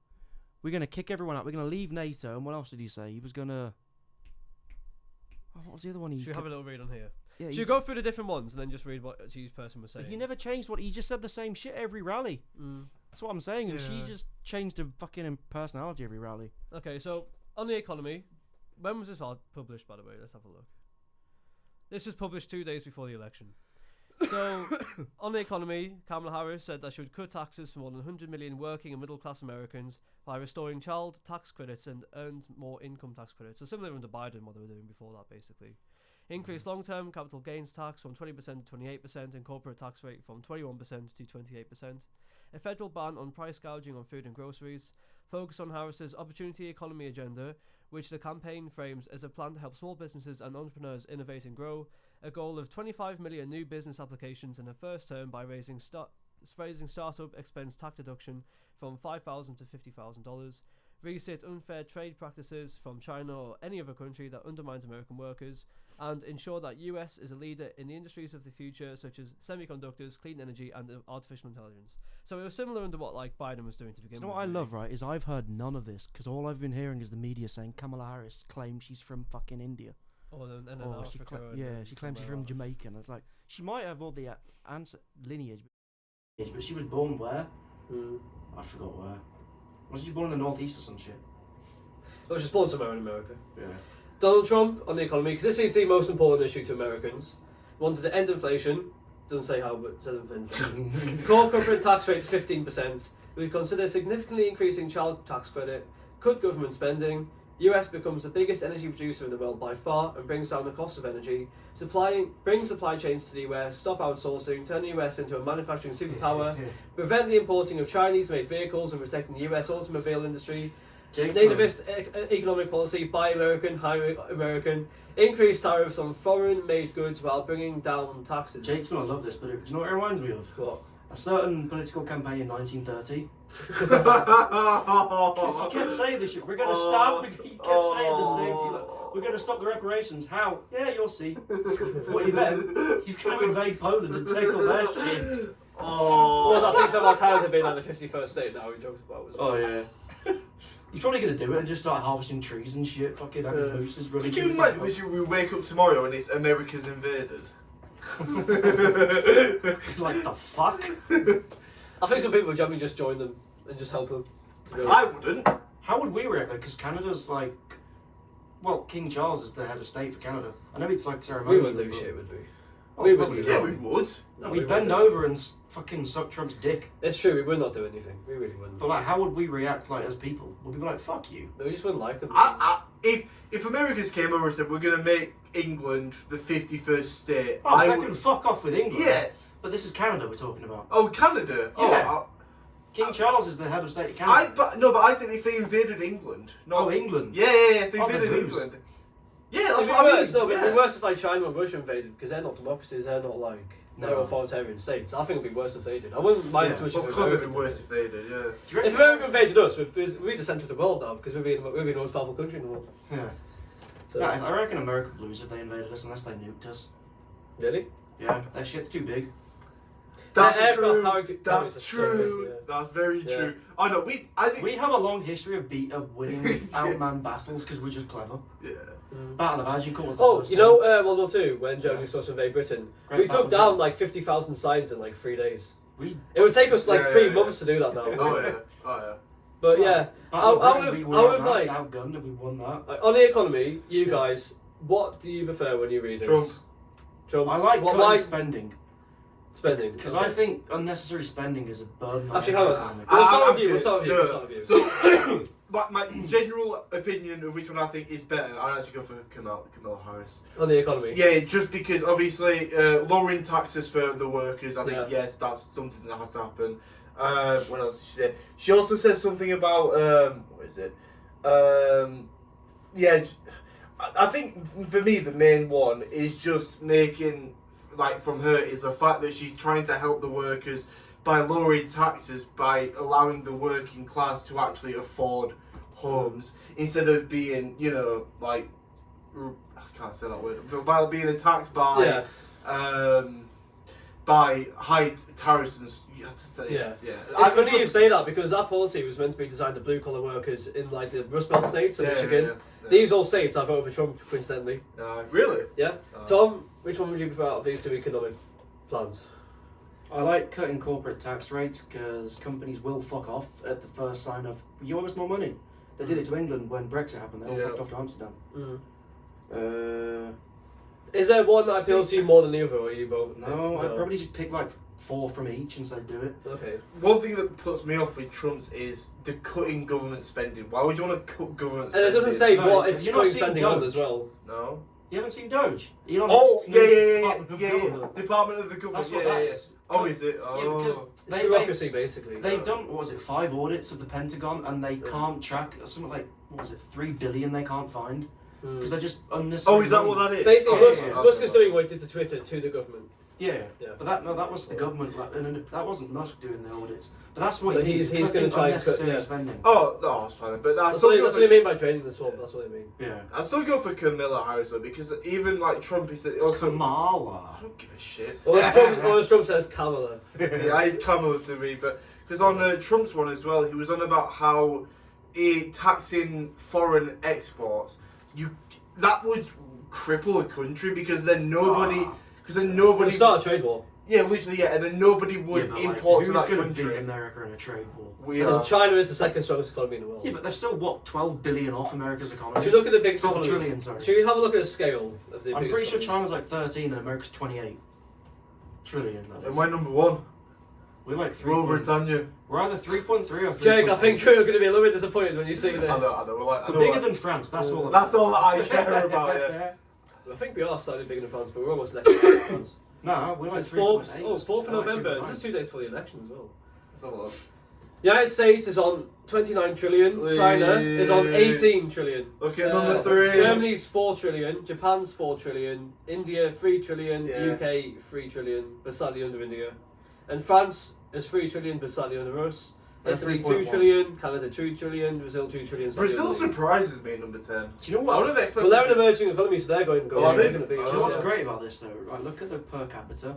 [SPEAKER 4] We're going to kick everyone out. We're going to leave NATO. And what else did he say? He was going to... Oh, what was the other one?
[SPEAKER 2] Should we have a little read on here?
[SPEAKER 4] Yeah,
[SPEAKER 2] Should we go through the different ones and then just read what each person was saying?
[SPEAKER 4] he never changed what... He just said the same shit every rally. That's what I'm saying. And she
[SPEAKER 3] Yeah.
[SPEAKER 4] just changed her fucking personality every rally.
[SPEAKER 2] Okay, so on the economy, when was this published, by the way? Let's have a look. This was published 2 days before the election. So, on the economy, Kamala Harris said that she would cut taxes for more than 100 million working and middle-class Americans by restoring child tax credits and earned more income tax credits. So similar under Biden, what they were doing before that, basically. Increased long-term capital gains tax from 20% to 28% and corporate tax rate from 21% to 28%. A federal ban on price gouging on food and groceries. Focus on Harris's opportunity economy agenda, which the campaign frames as a plan to help small businesses and entrepreneurs innovate and grow. A goal of 25 million new business applications in her first term by raising startup expense tax deduction from $5,000 to $50,000. Reset unfair trade practices from China or any other country that undermines American workers, and ensure that US is a leader in the industries of the future, such as semiconductors, clean energy, and artificial intelligence. So it was similar under what like Biden was doing to begin
[SPEAKER 4] You know
[SPEAKER 2] with.
[SPEAKER 4] what I
[SPEAKER 2] really.
[SPEAKER 4] love, right, is I've heard none of this, because all I've been hearing is the media saying Kamala Harris claims she's from fucking India.
[SPEAKER 2] Or then, and then
[SPEAKER 4] Or
[SPEAKER 2] Africa. and
[SPEAKER 4] yeah,
[SPEAKER 2] then
[SPEAKER 4] she claims she's
[SPEAKER 2] somewhere
[SPEAKER 4] from
[SPEAKER 2] else.
[SPEAKER 4] Jamaica. And it's like, she might have all the lineage.
[SPEAKER 1] But she was born where?
[SPEAKER 2] Mm.
[SPEAKER 1] I forgot where. Wasn't she born in the northeast or some shit?
[SPEAKER 2] Well, she's born somewhere in America.
[SPEAKER 1] Yeah.
[SPEAKER 2] Donald Trump on the economy, because this is the most important issue to Americans, wanted to end inflation. Doesn't say how, but it says inflation. Core corporate tax rate to 15%. We would consider significantly increasing child tax credit, cut government spending. US becomes the biggest energy producer in the world by far and brings down the cost of energy. Bring supply chains to the US, stop outsourcing, turn the US into a manufacturing superpower, prevent the importing of Chinese-made vehicles and protecting the US automobile industry. Nativist economic policy, buy American, hire American, increase tariffs on foreign-made goods while bringing down taxes.
[SPEAKER 1] Jake's gonna love this, but do you know what it reminds me of?
[SPEAKER 2] What?
[SPEAKER 1] A certain political campaign in 1930. Because he kept saying this shit. We're gonna stop. He kept saying the same. He's like, we're gonna stop the reparations. How? Yeah, you'll see. What he meant? He's gonna invade Poland and take all their shit.
[SPEAKER 2] Well, I think something like Canada being like the 51st state now he jokes about as well.
[SPEAKER 1] Oh yeah. He's probably gonna do it and just start harvesting trees and shit. Fucking having mooses running.
[SPEAKER 3] Could you imagine we wake up tomorrow and it's America's invaded?
[SPEAKER 1] Like the fuck?
[SPEAKER 2] I think some people would generally just join them and just help them. Really.
[SPEAKER 3] I wouldn't.
[SPEAKER 1] How would we react? Because Canada's like, well, King Charles is the head of state for Canada. I know it's like
[SPEAKER 2] We
[SPEAKER 1] ceremonial.
[SPEAKER 2] wouldn't do
[SPEAKER 1] but-
[SPEAKER 2] shit, would we?
[SPEAKER 1] Oh,
[SPEAKER 2] We
[SPEAKER 1] probably
[SPEAKER 2] wouldn't
[SPEAKER 3] Yeah,
[SPEAKER 1] not.
[SPEAKER 3] we would.
[SPEAKER 2] No,
[SPEAKER 1] We'd
[SPEAKER 2] we
[SPEAKER 1] bend
[SPEAKER 2] wouldn't.
[SPEAKER 1] over and fucking suck Trump's dick.
[SPEAKER 2] It's true, we would not do anything. We really wouldn't.
[SPEAKER 1] But like, how would we react like as people? Would we be like, fuck you?
[SPEAKER 2] We just wouldn't like them.
[SPEAKER 3] If Americans came over and said we're gonna make England the 51st state,
[SPEAKER 1] Oh,
[SPEAKER 3] I
[SPEAKER 1] I
[SPEAKER 3] would.
[SPEAKER 1] can fuck off with England.
[SPEAKER 3] Yeah.
[SPEAKER 1] But this is Canada we're talking about.
[SPEAKER 3] Oh, Canada.
[SPEAKER 1] Yeah.
[SPEAKER 3] Oh,
[SPEAKER 1] King Charles is the head of state of Canada.
[SPEAKER 3] but I said if they invaded England.
[SPEAKER 1] Oh, England.
[SPEAKER 3] Yeah. If they
[SPEAKER 1] Oh, the
[SPEAKER 3] invaded
[SPEAKER 1] Blues.
[SPEAKER 3] England. Yeah, that's
[SPEAKER 2] It'd be
[SPEAKER 3] what I mean.
[SPEAKER 2] worse, no, but it'd
[SPEAKER 3] yeah.
[SPEAKER 2] be worse if like China and Russia invaded because they're not democracies, they're not like they're
[SPEAKER 1] No.
[SPEAKER 2] authoritarian states. I think it'd be worse if they did. I wouldn't mind
[SPEAKER 1] Yeah.
[SPEAKER 2] so much.
[SPEAKER 3] Well,
[SPEAKER 2] if
[SPEAKER 3] of course it'd be
[SPEAKER 2] America
[SPEAKER 3] worse
[SPEAKER 2] did.
[SPEAKER 3] if they did, yeah.
[SPEAKER 1] Do you
[SPEAKER 2] If
[SPEAKER 1] reckon-
[SPEAKER 2] America invaded us, we'd be the centre of the world now because we'd be the most powerful country in the world.
[SPEAKER 1] Yeah.
[SPEAKER 2] So,
[SPEAKER 1] No, I reckon America would lose if they invaded us unless they nuked us.
[SPEAKER 2] really?
[SPEAKER 1] Yeah, that shit's too big.
[SPEAKER 3] That's
[SPEAKER 2] aircraft
[SPEAKER 3] true.
[SPEAKER 2] power carriers are
[SPEAKER 3] That's
[SPEAKER 2] so
[SPEAKER 3] true.
[SPEAKER 2] good, yeah.
[SPEAKER 3] That's very
[SPEAKER 2] Yeah.
[SPEAKER 3] true. I know. I think.
[SPEAKER 1] We have a long history of winning outman battles because we're just clever.
[SPEAKER 3] Yeah.
[SPEAKER 1] Battle of Agincourt was the
[SPEAKER 2] Oh,
[SPEAKER 1] first
[SPEAKER 2] you
[SPEAKER 1] one.
[SPEAKER 2] know, World War II when Germany was supposed to invade Britain,
[SPEAKER 1] Great
[SPEAKER 2] we took
[SPEAKER 1] battle,
[SPEAKER 2] down like 50,000 signs in like 3 days.
[SPEAKER 1] We
[SPEAKER 2] It would take us like
[SPEAKER 3] Yeah,
[SPEAKER 2] 3
[SPEAKER 3] yeah,
[SPEAKER 2] months to do that now.
[SPEAKER 3] Oh yeah. Oh yeah.
[SPEAKER 2] But yeah,
[SPEAKER 1] Battle
[SPEAKER 2] out
[SPEAKER 1] of
[SPEAKER 2] of
[SPEAKER 1] Britain, we
[SPEAKER 2] out
[SPEAKER 1] were
[SPEAKER 2] of
[SPEAKER 1] outmatched,
[SPEAKER 2] like
[SPEAKER 1] outgunned, and we won that.
[SPEAKER 2] on the economy, you guys, what do you prefer when you read this?
[SPEAKER 3] Trump.
[SPEAKER 2] Trump.
[SPEAKER 1] I like
[SPEAKER 2] what
[SPEAKER 1] cutting
[SPEAKER 2] why
[SPEAKER 1] spending
[SPEAKER 2] spending?
[SPEAKER 1] because I think unnecessary spending is a burden. on
[SPEAKER 2] Actually,
[SPEAKER 1] the
[SPEAKER 2] hang on.
[SPEAKER 1] economy.
[SPEAKER 2] We'll start
[SPEAKER 3] I'm
[SPEAKER 2] with you. We'll start with you.
[SPEAKER 3] kidding.
[SPEAKER 2] We'll start with you.
[SPEAKER 3] So, my general opinion of which one I think is better, I'd actually go for Kamala Harris.
[SPEAKER 2] On the economy.
[SPEAKER 3] Yeah, just because obviously lowering taxes for the workers, I think
[SPEAKER 2] Yeah.
[SPEAKER 3] yes, that's something that has to happen. What else did she say? She also said something about what is it? Yeah, I think for me the main one is just making, like, from her is the fact that she's trying to help the workers by lowering taxes, by allowing the working class to actually afford homes instead of being, you know, like, I can't say that word, but by being taxed by high tariffs and you have to say
[SPEAKER 2] Yeah.
[SPEAKER 3] yeah.
[SPEAKER 2] It's funny you say that because that policy was meant to be designed to blue collar workers in like the Rust Belt states of Michigan.
[SPEAKER 3] Yeah.
[SPEAKER 2] These all states I voted for Trump coincidentally.
[SPEAKER 3] Really?
[SPEAKER 2] Yeah. Tom, which one would you prefer out of these two economic plans?
[SPEAKER 1] I like cutting corporate tax rates because companies will fuck off at the first sign of you owe us more money. They did it to England when Brexit happened. They all fucked off to Amsterdam.
[SPEAKER 2] Is there one that appeals to you more than the other, or are you both?
[SPEAKER 1] No, I'd probably just pick like 4 from each and say do it.
[SPEAKER 2] Okay.
[SPEAKER 3] One thing that puts me off with Trump's is the cutting government spending. Why would you want to cut government
[SPEAKER 2] And
[SPEAKER 3] spending?
[SPEAKER 2] it doesn't say
[SPEAKER 1] No,
[SPEAKER 2] what it's
[SPEAKER 1] you're not
[SPEAKER 2] cutting
[SPEAKER 1] seeing
[SPEAKER 2] spending on
[SPEAKER 1] Doge.
[SPEAKER 2] as well.
[SPEAKER 3] No.
[SPEAKER 1] You haven't seen Doge? Elon
[SPEAKER 3] Oh,
[SPEAKER 1] Musk's
[SPEAKER 3] yeah.
[SPEAKER 1] new Department of
[SPEAKER 3] Yeah.
[SPEAKER 1] Government.
[SPEAKER 3] Department of the Government.
[SPEAKER 1] That's what
[SPEAKER 3] yeah,
[SPEAKER 1] that
[SPEAKER 3] yeah.
[SPEAKER 1] is.
[SPEAKER 3] Oh, is it?
[SPEAKER 1] Yeah,
[SPEAKER 3] Oh.
[SPEAKER 1] because
[SPEAKER 2] It's
[SPEAKER 1] they,
[SPEAKER 2] bureaucracy, basically.
[SPEAKER 1] they've done, what was it, 5 audits of the Pentagon and they can't track something like, what was it, 3 billion they can't find? Because they're just unnecessary.
[SPEAKER 3] Oh, is that
[SPEAKER 1] money.
[SPEAKER 3] what that is?
[SPEAKER 2] Basically,
[SPEAKER 3] Oh,
[SPEAKER 2] Musk,
[SPEAKER 3] yeah.
[SPEAKER 2] Musk is doing what he did to Twitter to the government.
[SPEAKER 1] Yeah.
[SPEAKER 2] Yeah.
[SPEAKER 1] But that was the government, like, and that wasn't Musk doing the audits. But that's what
[SPEAKER 2] But
[SPEAKER 1] he's
[SPEAKER 2] he's
[SPEAKER 1] cutting
[SPEAKER 2] gonna try and cut,
[SPEAKER 1] unnecessary
[SPEAKER 2] yeah.
[SPEAKER 1] spending.
[SPEAKER 3] Oh, no, that's fine. But
[SPEAKER 2] That's what they mean by draining the swamp. That's what they mean.
[SPEAKER 1] Yeah.
[SPEAKER 3] I still go for Kamala Harris though, because even like Trump, he said also.
[SPEAKER 1] Kamala.
[SPEAKER 3] I don't give a shit.
[SPEAKER 2] Or as Trump says, Kamala.
[SPEAKER 3] Yeah, he's Kamala to me, but because on Trump's one as well, he was on about how taxing foreign exports, that would cripple a country because then nobody.
[SPEAKER 2] We'll start a trade war.
[SPEAKER 3] Yeah, literally, yeah, and then nobody would import to that
[SPEAKER 1] Who's
[SPEAKER 3] country.
[SPEAKER 1] going to beat America in a trade war?
[SPEAKER 3] We
[SPEAKER 2] And
[SPEAKER 3] are.
[SPEAKER 2] China is the second strongest economy in the world.
[SPEAKER 1] Yeah, but they're still, what, 12 billion off America's economy?
[SPEAKER 2] Should we look at the biggest
[SPEAKER 1] 12
[SPEAKER 2] economies?
[SPEAKER 1] trillion, sorry.
[SPEAKER 2] Should we have a look at the scale of the
[SPEAKER 1] I'm
[SPEAKER 2] biggest
[SPEAKER 1] pretty sure
[SPEAKER 2] economies?
[SPEAKER 1] China's like 13 and America's 28 trillion. That
[SPEAKER 3] And
[SPEAKER 1] is.
[SPEAKER 3] we're number 1.
[SPEAKER 1] We're like 3.
[SPEAKER 3] Rule Britannia.
[SPEAKER 1] We're either 3.3 or 3.
[SPEAKER 2] Jake, I think you're going to be a little bit disappointed when you see this.
[SPEAKER 3] I know. We're like, I
[SPEAKER 1] We're
[SPEAKER 3] know.
[SPEAKER 1] bigger
[SPEAKER 3] Like,
[SPEAKER 1] than France, that's all.
[SPEAKER 3] that's all that I care about. Yeah.
[SPEAKER 2] I think we are slightly bigger than France, but we're almost less than France.
[SPEAKER 1] No, we're
[SPEAKER 2] This
[SPEAKER 1] like
[SPEAKER 2] is Forbes.
[SPEAKER 1] 3.8.
[SPEAKER 2] Oh, 4th of
[SPEAKER 1] Like
[SPEAKER 2] November.
[SPEAKER 1] 2.9.
[SPEAKER 2] This is 2 days for the election as well.
[SPEAKER 3] Let's have a look.
[SPEAKER 2] United States is on 29 trillion. China is on 18 trillion.
[SPEAKER 3] Okay, number 3.
[SPEAKER 2] Germany's 4 trillion. Japan's 4 trillion. India 3 trillion.
[SPEAKER 3] Yeah.
[SPEAKER 2] UK 3 trillion, but slightly under India. And France is 3 trillion, but slightly under us.
[SPEAKER 1] They're
[SPEAKER 2] Italy 2
[SPEAKER 1] 3.1.
[SPEAKER 2] trillion. Canada 2 trillion. Brazil 2 trillion. slightly
[SPEAKER 3] Brazil
[SPEAKER 2] under.
[SPEAKER 3] surprises me at number 10.
[SPEAKER 1] Do you know
[SPEAKER 3] I
[SPEAKER 1] what?
[SPEAKER 3] would have expected.
[SPEAKER 2] Well, they're an emerging economy, so they're going to go.
[SPEAKER 3] Oh, are they?
[SPEAKER 2] They're going to be.
[SPEAKER 1] Do you know what's
[SPEAKER 2] yeah.
[SPEAKER 1] great about this though? Right, look at the per capita.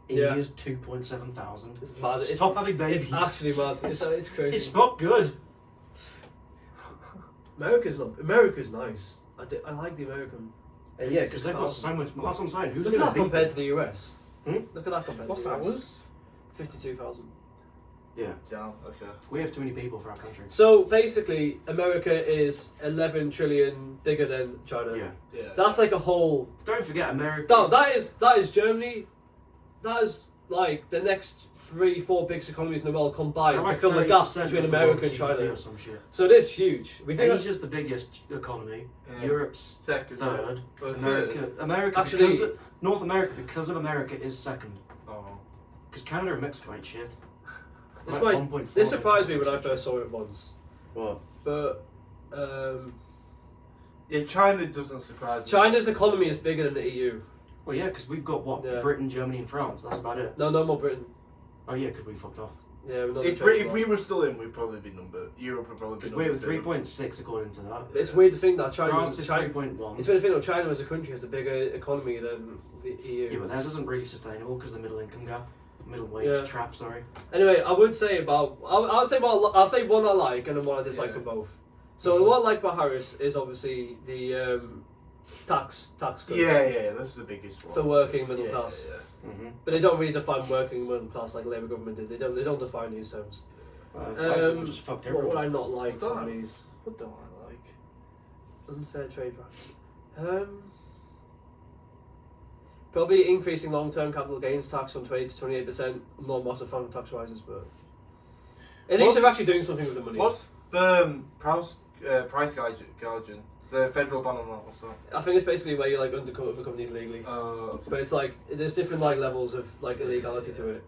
[SPEAKER 2] Yeah.
[SPEAKER 1] India's 2.7 thousand.
[SPEAKER 2] It's mad. It's,
[SPEAKER 1] Stop having babies.
[SPEAKER 2] it's actually mad. It's crazy.
[SPEAKER 1] It's not good.
[SPEAKER 2] America's nice. I like the American.
[SPEAKER 1] Yeah, because they've got so much. That's what I'm saying. Who's
[SPEAKER 2] Look at
[SPEAKER 1] going
[SPEAKER 2] that
[SPEAKER 1] to beat
[SPEAKER 2] compared
[SPEAKER 1] them?
[SPEAKER 2] to the US.
[SPEAKER 1] Hmm?
[SPEAKER 2] Look at that compared
[SPEAKER 3] What's
[SPEAKER 2] to the US.
[SPEAKER 3] ours?
[SPEAKER 2] 52,000.
[SPEAKER 1] Yeah,
[SPEAKER 3] Down. Okay.
[SPEAKER 1] we have too many people for our country.
[SPEAKER 2] So basically, America is 11 trillion bigger than China.
[SPEAKER 1] Yeah.
[SPEAKER 3] Yeah.
[SPEAKER 2] That's like a whole.
[SPEAKER 1] Don't forget America.
[SPEAKER 2] No, that is Germany. That is like the next 3-4 biggest economies in the world combined
[SPEAKER 1] They're
[SPEAKER 2] to
[SPEAKER 1] like
[SPEAKER 2] fill the gap
[SPEAKER 1] 30%
[SPEAKER 2] between
[SPEAKER 1] of the
[SPEAKER 2] America
[SPEAKER 1] world's
[SPEAKER 2] and
[SPEAKER 1] GDP
[SPEAKER 2] China.
[SPEAKER 1] or some shit.
[SPEAKER 2] So it is huge. We do.
[SPEAKER 1] Asia's the biggest economy.
[SPEAKER 3] Yeah.
[SPEAKER 1] Europe's
[SPEAKER 3] Second.
[SPEAKER 1] third.
[SPEAKER 3] Or
[SPEAKER 1] America,
[SPEAKER 3] third.
[SPEAKER 1] America
[SPEAKER 2] Actually-
[SPEAKER 1] because of, North America because of America is second.
[SPEAKER 3] Oh.
[SPEAKER 1] Because Canada and Mexico ain't shit.
[SPEAKER 2] This
[SPEAKER 1] Like
[SPEAKER 2] might-
[SPEAKER 1] 1.4
[SPEAKER 2] This surprised me when I
[SPEAKER 1] million
[SPEAKER 2] first saw it once.
[SPEAKER 1] What?
[SPEAKER 2] But
[SPEAKER 3] Yeah, China doesn't surprise me.
[SPEAKER 2] China's economy is bigger than the EU.
[SPEAKER 1] Well, yeah, because we've got what?
[SPEAKER 2] Yeah.
[SPEAKER 1] Britain, Germany, and France. That's about it.
[SPEAKER 2] No more Britain.
[SPEAKER 1] Oh yeah, because we fucked off.
[SPEAKER 2] Yeah, we're not.
[SPEAKER 3] If we were still in, we'd probably be number. Europe would probably be
[SPEAKER 1] Because
[SPEAKER 3] number.
[SPEAKER 1] we were
[SPEAKER 3] 2.
[SPEAKER 1] 3.6 according to that.
[SPEAKER 2] It's weird to think that China.
[SPEAKER 1] France is
[SPEAKER 2] China
[SPEAKER 1] 3.1.
[SPEAKER 2] it's weird to think that China as a country has a bigger economy than the EU.
[SPEAKER 1] Yeah, but that isn't really sustainable because the middle income gap, middle wage
[SPEAKER 2] Yeah.
[SPEAKER 1] trap. Sorry.
[SPEAKER 2] Anyway, I would say about I'll say I'll say one I like and then one I dislike
[SPEAKER 3] Yeah.
[SPEAKER 2] from both. So what I like about Harris is obviously the tax cuts
[SPEAKER 3] Yeah, this is the biggest one.
[SPEAKER 2] for working middle
[SPEAKER 3] Yeah,
[SPEAKER 2] class.
[SPEAKER 3] yeah.
[SPEAKER 1] Mm-hmm.
[SPEAKER 2] But they don't really define working middle class like Labour government did. They don't define these terms.
[SPEAKER 1] Just fucked
[SPEAKER 2] What would
[SPEAKER 1] everyone.
[SPEAKER 2] I not like
[SPEAKER 3] What
[SPEAKER 2] from
[SPEAKER 3] don't-
[SPEAKER 2] these?
[SPEAKER 3] What don't I like?
[SPEAKER 2] Unfair trade practice. Probably increasing long-term capital gains tax from 20 to 28%. I'm not a massive fan of tax rises, but at least
[SPEAKER 3] What's-
[SPEAKER 2] they're actually doing something with the money.
[SPEAKER 3] What's the price gouging? The federal ban on that. What's that?
[SPEAKER 2] I think it's basically where you like undercut other companies legally.
[SPEAKER 3] Okay.
[SPEAKER 2] But it's like there's different like levels of like illegality to it.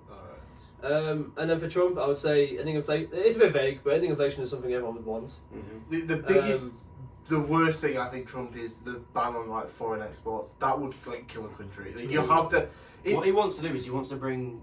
[SPEAKER 2] And then for Trump, I would say ending inflation. It's a bit vague, but ending inflation is something everyone would want.
[SPEAKER 3] The biggest, the worst thing I think Trump is the ban on like foreign exports. That would like kill a country. Like, you have to.
[SPEAKER 4] What he wants to do is he wants to bring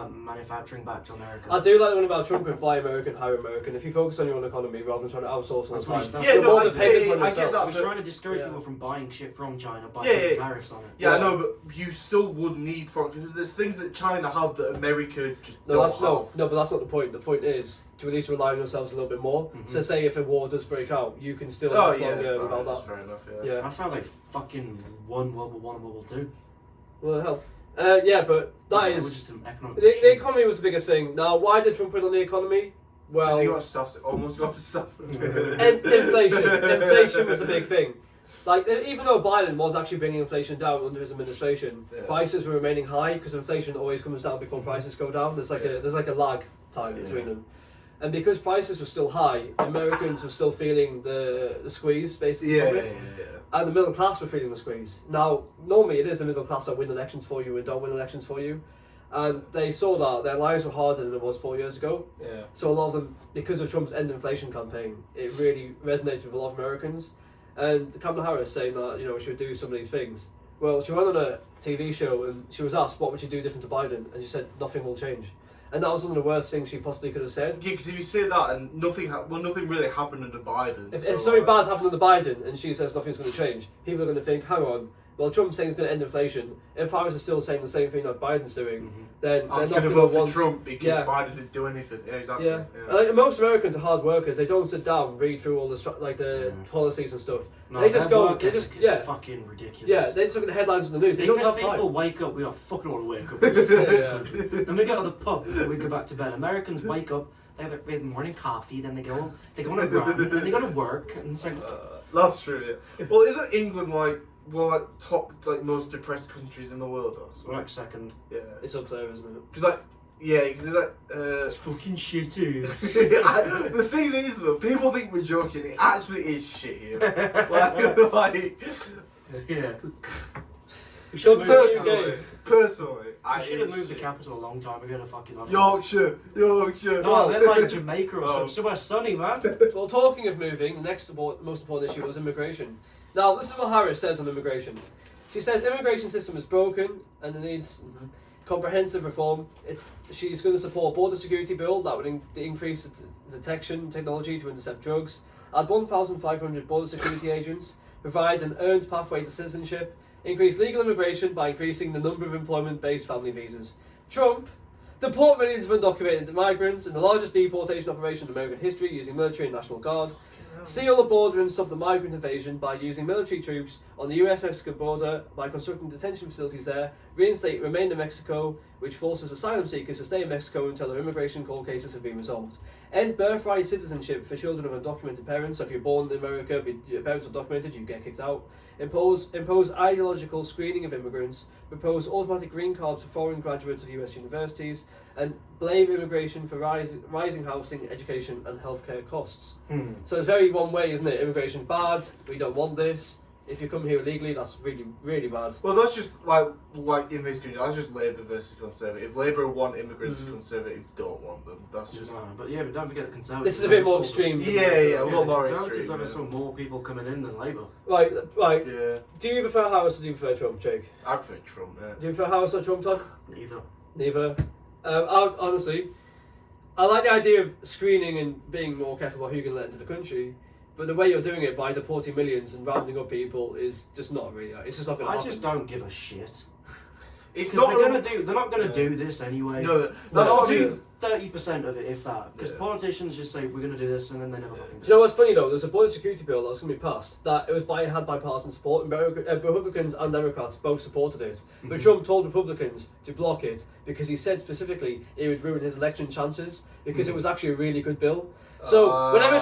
[SPEAKER 4] manufacturing back to America.
[SPEAKER 2] I do like the one about Trump with buy American, hire American. If you focus on your own economy rather than trying to outsource all the time,
[SPEAKER 3] Yeah,
[SPEAKER 2] you're
[SPEAKER 3] no,
[SPEAKER 2] more
[SPEAKER 3] I
[SPEAKER 2] dependent on
[SPEAKER 3] get
[SPEAKER 2] yourself.
[SPEAKER 3] that.
[SPEAKER 4] He's trying to discourage
[SPEAKER 2] Yeah.
[SPEAKER 4] people from buying shit from China by
[SPEAKER 3] Yeah,
[SPEAKER 4] putting
[SPEAKER 3] yeah.
[SPEAKER 4] tariffs on it.
[SPEAKER 3] Yeah, I know, but you still would need foreign because there's things that China have that America just don't have.
[SPEAKER 2] No, but that's not the point. The point is to at least rely on yourselves a little bit more. So say if a war does break out, you can still last longer without
[SPEAKER 3] that's
[SPEAKER 2] that.
[SPEAKER 3] fair enough.
[SPEAKER 2] Yeah.
[SPEAKER 4] That's how they fucking won World War One and World War Two.
[SPEAKER 2] Well, it helped. Yeah, but that
[SPEAKER 4] It was
[SPEAKER 2] is
[SPEAKER 4] just an economic
[SPEAKER 2] the
[SPEAKER 4] machine.
[SPEAKER 2] economy was the biggest thing. Now, why did Trump win on the economy? Well,
[SPEAKER 3] He almost got assassinated.
[SPEAKER 2] inflation. Inflation was a big thing. Like, even though Biden was actually bringing inflation down under his administration, prices were remaining high because inflation always comes down before prices go down. There's like a lag time between them. And because prices were still high, Americans were still feeling the squeeze, basically, from it. And the middle class were feeling the squeeze. Now, normally it is the middle class that win elections for you and don't win elections for you. And they saw that their lives were harder than it was 4 years ago.
[SPEAKER 3] Yeah.
[SPEAKER 2] So a lot of them, because of Trump's end inflation campaign, it really resonated with a lot of Americans. And Kamala Harris saying that, you know, she would do some of these things. Well, she went on a TV show and she was asked, what would you do different to Biden? And she said, nothing will change. And that was one of the worst things she possibly could have said.
[SPEAKER 3] Yeah, because if you say that and nothing really happened under Biden.
[SPEAKER 2] If
[SPEAKER 3] so,
[SPEAKER 2] something bad happened under Biden and she says nothing's going to change, people are going to think, hang on, well, Trump's saying he's going to end inflation. If Harris is still saying the same thing that Biden's doing, then
[SPEAKER 3] I'm
[SPEAKER 2] they're
[SPEAKER 3] just
[SPEAKER 2] not
[SPEAKER 3] going to
[SPEAKER 2] going
[SPEAKER 3] vote
[SPEAKER 2] to want...
[SPEAKER 3] for Trump because
[SPEAKER 2] Yeah.
[SPEAKER 3] Biden didn't do anything. Yeah, exactly.
[SPEAKER 2] Yeah. Like, most Americans are hard workers. They don't sit down, read through all the the policies and stuff.
[SPEAKER 4] No,
[SPEAKER 2] they just
[SPEAKER 4] their
[SPEAKER 2] go.
[SPEAKER 4] work
[SPEAKER 2] They just
[SPEAKER 4] ethic is fucking ridiculous.
[SPEAKER 2] Yeah, they just look at the headlines in the news. They
[SPEAKER 4] Even
[SPEAKER 2] don't have
[SPEAKER 4] if
[SPEAKER 2] time.
[SPEAKER 4] people wake up, we got fucking all to wake up. In this
[SPEAKER 2] Yeah.
[SPEAKER 4] country. Then we go to the pub before we go back to bed. Americans wake up, they have their morning coffee, then they go on a run, then they go to work, and it's like
[SPEAKER 3] That's true. Yeah. Well, isn't England like one of like top like most depressed countries in the world or
[SPEAKER 4] we're
[SPEAKER 3] something?
[SPEAKER 4] like second.
[SPEAKER 3] Yeah.
[SPEAKER 2] It's up there, isn't it?
[SPEAKER 3] Because because it's like.
[SPEAKER 4] It's fucking shitty.
[SPEAKER 3] The thing is though, people think we're joking. It actually is shit here. like
[SPEAKER 4] Yeah. We
[SPEAKER 2] Come
[SPEAKER 4] should
[SPEAKER 2] to
[SPEAKER 4] move,
[SPEAKER 2] the
[SPEAKER 3] personally, I
[SPEAKER 4] we should have
[SPEAKER 3] hate
[SPEAKER 4] moved the
[SPEAKER 3] shit.
[SPEAKER 4] capital a long time ago to fucking
[SPEAKER 3] Yorkshire.
[SPEAKER 4] No, they're like Jamaica or
[SPEAKER 3] Oh.
[SPEAKER 4] something. Somewhere sunny, man.
[SPEAKER 2] Well, talking of moving, the next most important issue was immigration. Now, this is what Harris says on immigration. She says immigration system is broken and it needs comprehensive reform. She's going to support a border security bill that would increase detection technology to intercept drugs, add 1,500 border security agents, provide an earned pathway to citizenship, increase legal immigration by increasing the number of employment-based family visas. Trump, deport millions of undocumented migrants in the largest deportation operation in American history using military and National Guard. Seal the border and stop the migrant invasion by using military troops on the US-Mexican border by constructing detention facilities there. Reinstate Remain in Mexico, which forces asylum seekers to stay in Mexico until their immigration court cases have been resolved. End birthright citizenship for children of undocumented parents. So if you're born in America but your parents are documented, you get kicked out. Impose ideological screening of immigrants. Propose automatic green cards for foreign graduates of US universities. And blame immigration for rising housing, education and healthcare costs. So it's very one way, isn't it? Immigration bad, we don't want this. If you come here illegally, that's really, really bad.
[SPEAKER 3] Well, that's just like in this country, that's just Labour versus Conservative. Labour want immigrants, Conservatives don't want them. That's just.
[SPEAKER 4] But yeah, but don't forget the Conservatives.
[SPEAKER 2] This is a bit more extreme.
[SPEAKER 3] Yeah, a lot more
[SPEAKER 4] Conservatives
[SPEAKER 3] extreme.
[SPEAKER 4] have some more people coming in than Labour.
[SPEAKER 2] Right.
[SPEAKER 3] Yeah,
[SPEAKER 2] Do you prefer Harris or do you prefer Trump, Jake?
[SPEAKER 3] I prefer Trump. Yeah.
[SPEAKER 2] Do you prefer Harris or Trump, Todd?
[SPEAKER 4] Neither.
[SPEAKER 2] Neither. Honestly, I like the idea of screening and being more careful about who you're going to let into the country. But the way you're doing it by deporting millions and rounding up people is just not really. It's just not going to
[SPEAKER 4] I
[SPEAKER 2] happen.
[SPEAKER 4] just don't give a shit.
[SPEAKER 3] It's
[SPEAKER 4] Because
[SPEAKER 3] not
[SPEAKER 4] they're not gonna do this anyway.
[SPEAKER 3] No, that's
[SPEAKER 4] They'll
[SPEAKER 3] what I
[SPEAKER 4] do
[SPEAKER 3] mean.
[SPEAKER 4] 30% of it, if that. Because
[SPEAKER 3] Yeah.
[SPEAKER 4] politicians just say we're gonna do this and then they never fucking
[SPEAKER 2] Do
[SPEAKER 4] do
[SPEAKER 2] you know what's funny though? There's a border security bill that was going to be passed that had bipartisan support, and Republicans and Democrats both supported it. But Trump told Republicans to block it because he said specifically it would ruin his election chances because it was actually a really good bill. So whenever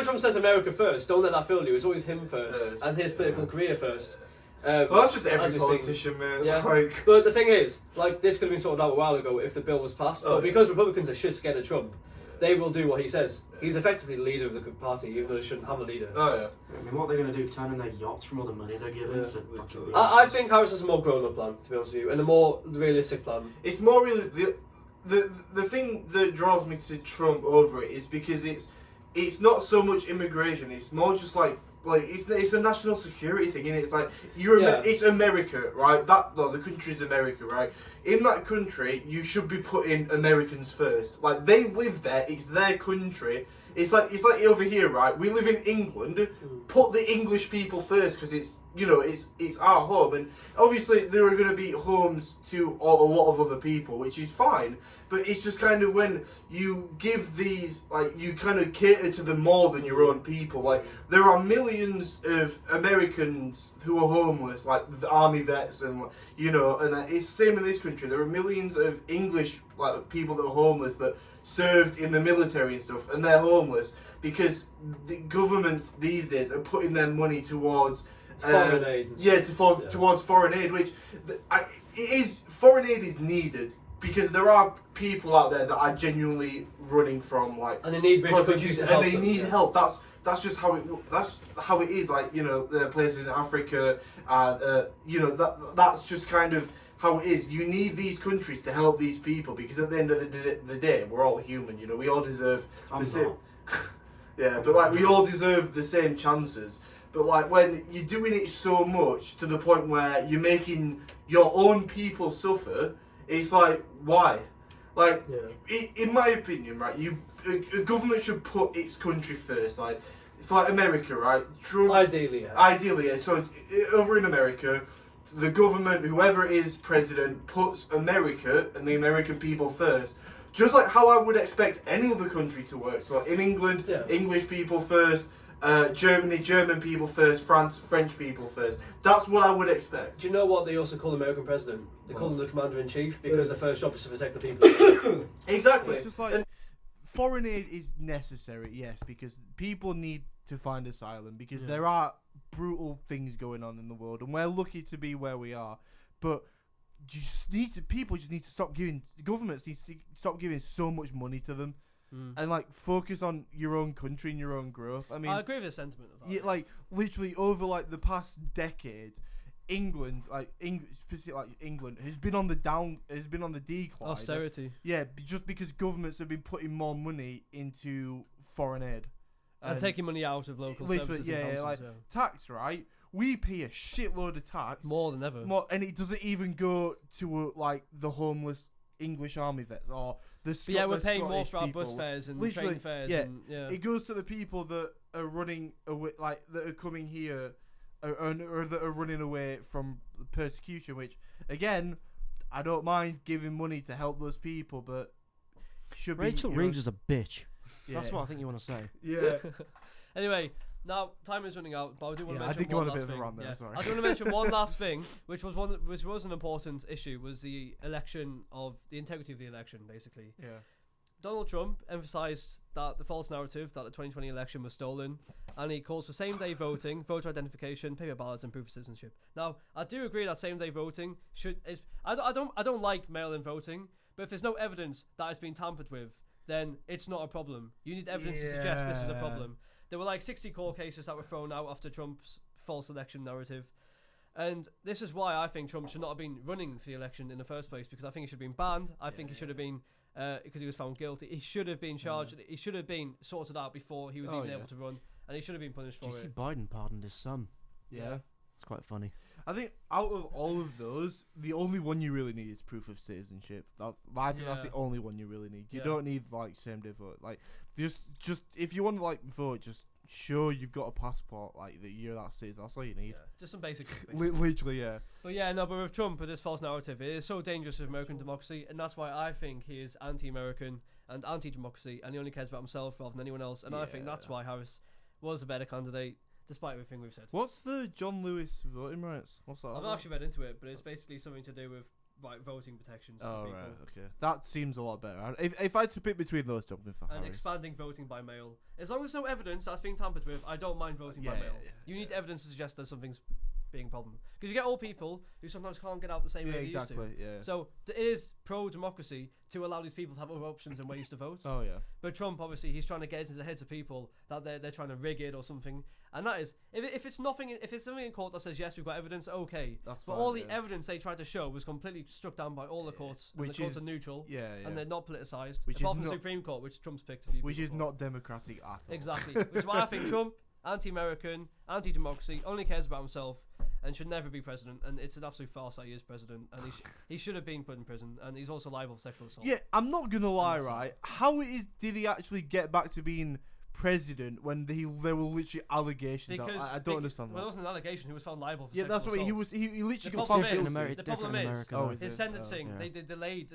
[SPEAKER 2] Trump says America first, don't let that fool you. It's always him first and his political career first.
[SPEAKER 3] Well, that's just
[SPEAKER 2] as
[SPEAKER 3] every
[SPEAKER 2] we've
[SPEAKER 3] politician, man.
[SPEAKER 2] Yeah.
[SPEAKER 3] Like,
[SPEAKER 2] But the thing is, like, this could have been sorted out a while ago if the bill was passed. But because Republicans are shit scared of Trump, they will do what he says. He's effectively the leader of the party, even though they shouldn't have a leader.
[SPEAKER 3] oh yeah.
[SPEAKER 4] I mean, what they're gonna do? Turn in their yachts from all the money they're given
[SPEAKER 2] Yeah.
[SPEAKER 4] to fucking. Be
[SPEAKER 2] I think Harris has a more grown-up plan, to be honest with you, and a more realistic plan.
[SPEAKER 3] It's more really the thing that draws me to Trump over it is because it's not so much immigration. It's more just like it's a national security thing, and it's like it's America, right? The country's America, right? In that country, you should be putting Americans first. Like they live there, it's their country. It's like over here, right? We live in England. Put the English people first because it's our home, and obviously there are going to be homes to a lot of other people, which is fine. But it's just kind of when you give these, like, you kind of cater to them more than your own people. Like, there are millions of Americans who are homeless, like the army vets, and and it's the same in this country. There are millions of English people that are homeless that served in the military and stuff, and they're homeless because the governments these days are putting their money towards
[SPEAKER 1] foreign aid.
[SPEAKER 3] Towards foreign aid, which foreign aid is needed because there are people out there that are genuinely running from
[SPEAKER 1] and they need rich countries to help
[SPEAKER 3] and they
[SPEAKER 1] them,
[SPEAKER 3] need help. That's just how it is. Like the places in Africa, and that's just kind of how it is. You need these countries to help these people because at the end of the day, we're all human. We all deserve the same. Yeah, but we all deserve the same chances. But when you're doing it so much to the point where you're making your own people suffer, it's like, why? In my opinion, right, a government should put its country first. It's like America, right? Trump, Ideally, yeah. So over in America, the government, whoever is president, puts America and the American people first. Just like how I would expect any other country to work. So in England, English people first. Germany, German people first. France, French people first. That's what I would expect.
[SPEAKER 1] Do you know what they also call the American president? They call him the commander-in-chief because their first job is to protect the people.
[SPEAKER 3] Exactly.
[SPEAKER 4] It's just like foreign aid is necessary, yes, because people need to find asylum because there are brutal things going on in the world, and we're lucky to be where we are. But people just need to stop giving. Governments need to stop giving so much money to them. And focus on your own country and your own growth. I mean,
[SPEAKER 2] I agree with the sentiment of that.
[SPEAKER 4] Yeah, literally over the past decade, England, specifically England, has been on the decline.
[SPEAKER 2] Austerity.
[SPEAKER 4] Yeah, just because governments have been putting more money into foreign aid
[SPEAKER 2] And taking money out of local services and houses,
[SPEAKER 4] tax, right? We pay a shitload of tax.
[SPEAKER 2] More than ever.
[SPEAKER 4] And it doesn't even go to the homeless English army vets or the
[SPEAKER 2] we're paying more
[SPEAKER 4] Scottish
[SPEAKER 2] for our
[SPEAKER 4] people.
[SPEAKER 2] bus fares and
[SPEAKER 4] Literally,
[SPEAKER 2] train fares.
[SPEAKER 4] yeah.
[SPEAKER 2] And,
[SPEAKER 4] It goes to the people that are running away, that are coming here, or that are running away from persecution. Which, again, I don't mind giving money to help those people, but
[SPEAKER 6] Rachel Reeves is a bitch.
[SPEAKER 4] Yeah.
[SPEAKER 6] That's what I think you want to say.
[SPEAKER 4] Yeah.
[SPEAKER 2] Anyway, now time is running out, but I do want to mention
[SPEAKER 4] I did go
[SPEAKER 2] one
[SPEAKER 4] on a
[SPEAKER 2] last
[SPEAKER 4] bit of a
[SPEAKER 2] thing.
[SPEAKER 4] rant there, sorry.
[SPEAKER 2] I do want to mention one last thing, which was an important issue, was the election of the integrity of the election, basically.
[SPEAKER 4] Yeah.
[SPEAKER 2] Donald Trump emphasised that the false narrative that the 2020 election was stolen, and he calls for same-day voting, voter identification, paper ballots, and proof of citizenship. Now, I do agree that same-day voting I don't like mail-in voting, but if there's no evidence that it's been tampered with, then it's not a problem. You need evidence to suggest this is a problem. There were 60 court cases that were thrown out after Trump's false election narrative. And this is why I think Trump should not have been running for the election in the first place, because I think he should have been banned. I think he should have been, because he was found guilty, he should have been charged. He should have been sorted out before he was even able to run. And he should have been punished for
[SPEAKER 6] Did you see
[SPEAKER 2] it.
[SPEAKER 6] Biden pardoned his son?
[SPEAKER 4] Yeah.
[SPEAKER 6] It's quite funny.
[SPEAKER 4] I think out of all of those, the only one you really need is proof of citizenship. I think that's the only one you really need. You don't need same day vote. Just if you want to vote, just show you've got a passport that you're that citizen. That's all you need.
[SPEAKER 2] Yeah, just some basic things.
[SPEAKER 4] Literally, yeah.
[SPEAKER 2] But but with Trump, with this false narrative, it is so dangerous for American democracy, and that's why I think he is anti-American and anti-democracy, and he only cares about himself rather than anyone else. And I think that's why Harris was a better candidate, despite everything we've said.
[SPEAKER 4] What's the John Lewis voting rights? What's that?
[SPEAKER 2] I've not actually read into it, but it's basically something to do with voting protections for people.
[SPEAKER 4] Right, okay. That seems a lot better. If I had to pick between those two, I'm going for
[SPEAKER 2] And
[SPEAKER 4] Harris.
[SPEAKER 2] expanding voting by mail. As long as there's no evidence that's being tampered with, I don't mind voting by mail. You need evidence to suggest that something's being a problem. Because you get old people who sometimes can't get out the same way they used to.
[SPEAKER 3] Yeah.
[SPEAKER 2] So it is pro-democracy to allow these people to have other options and ways to vote.
[SPEAKER 3] Oh yeah.
[SPEAKER 2] But Trump, obviously, he's trying to get into the heads of people that they're trying to rig it or something. And that is, if it's something in court that says yes, we've got evidence, okay.
[SPEAKER 3] That's
[SPEAKER 2] but
[SPEAKER 3] fine,
[SPEAKER 2] all the
[SPEAKER 3] yeah.
[SPEAKER 2] evidence they tried to show was completely struck down by all the courts. And
[SPEAKER 3] Which
[SPEAKER 2] the courts
[SPEAKER 3] is-
[SPEAKER 2] are neutral.
[SPEAKER 3] Yeah.
[SPEAKER 2] And they're not politicized.
[SPEAKER 3] Which is
[SPEAKER 2] apart from the
[SPEAKER 3] not-
[SPEAKER 2] Supreme Court, which Trump's picked a few
[SPEAKER 3] Which
[SPEAKER 2] people
[SPEAKER 3] is
[SPEAKER 2] for.
[SPEAKER 3] not democratic at all.
[SPEAKER 2] Exactly. Which is why I think Trump, anti-American, anti-democracy, only cares about himself, and should never be president. And it's an absolute farce that he is president, and he should have been put in prison, and he's also liable for sexual assault.
[SPEAKER 3] Yeah, I'm not gonna lie,
[SPEAKER 2] That's
[SPEAKER 3] right? How did he actually get back to being president when there were literally allegations?
[SPEAKER 2] Because
[SPEAKER 3] I don't understand
[SPEAKER 2] Well, it
[SPEAKER 3] that.
[SPEAKER 2] wasn't an allegation. He was found liable for
[SPEAKER 3] Yeah,
[SPEAKER 2] sexual
[SPEAKER 3] that's what
[SPEAKER 2] assault.
[SPEAKER 3] he literally
[SPEAKER 2] The
[SPEAKER 3] got
[SPEAKER 2] problem
[SPEAKER 3] found
[SPEAKER 2] is-
[SPEAKER 3] guilty.
[SPEAKER 4] It's
[SPEAKER 2] the
[SPEAKER 4] different
[SPEAKER 2] problem
[SPEAKER 4] in
[SPEAKER 2] is-
[SPEAKER 4] America.
[SPEAKER 3] Oh,
[SPEAKER 4] though.
[SPEAKER 3] is
[SPEAKER 2] His
[SPEAKER 3] it?
[SPEAKER 2] sentencing,
[SPEAKER 4] yeah.
[SPEAKER 2] they delayed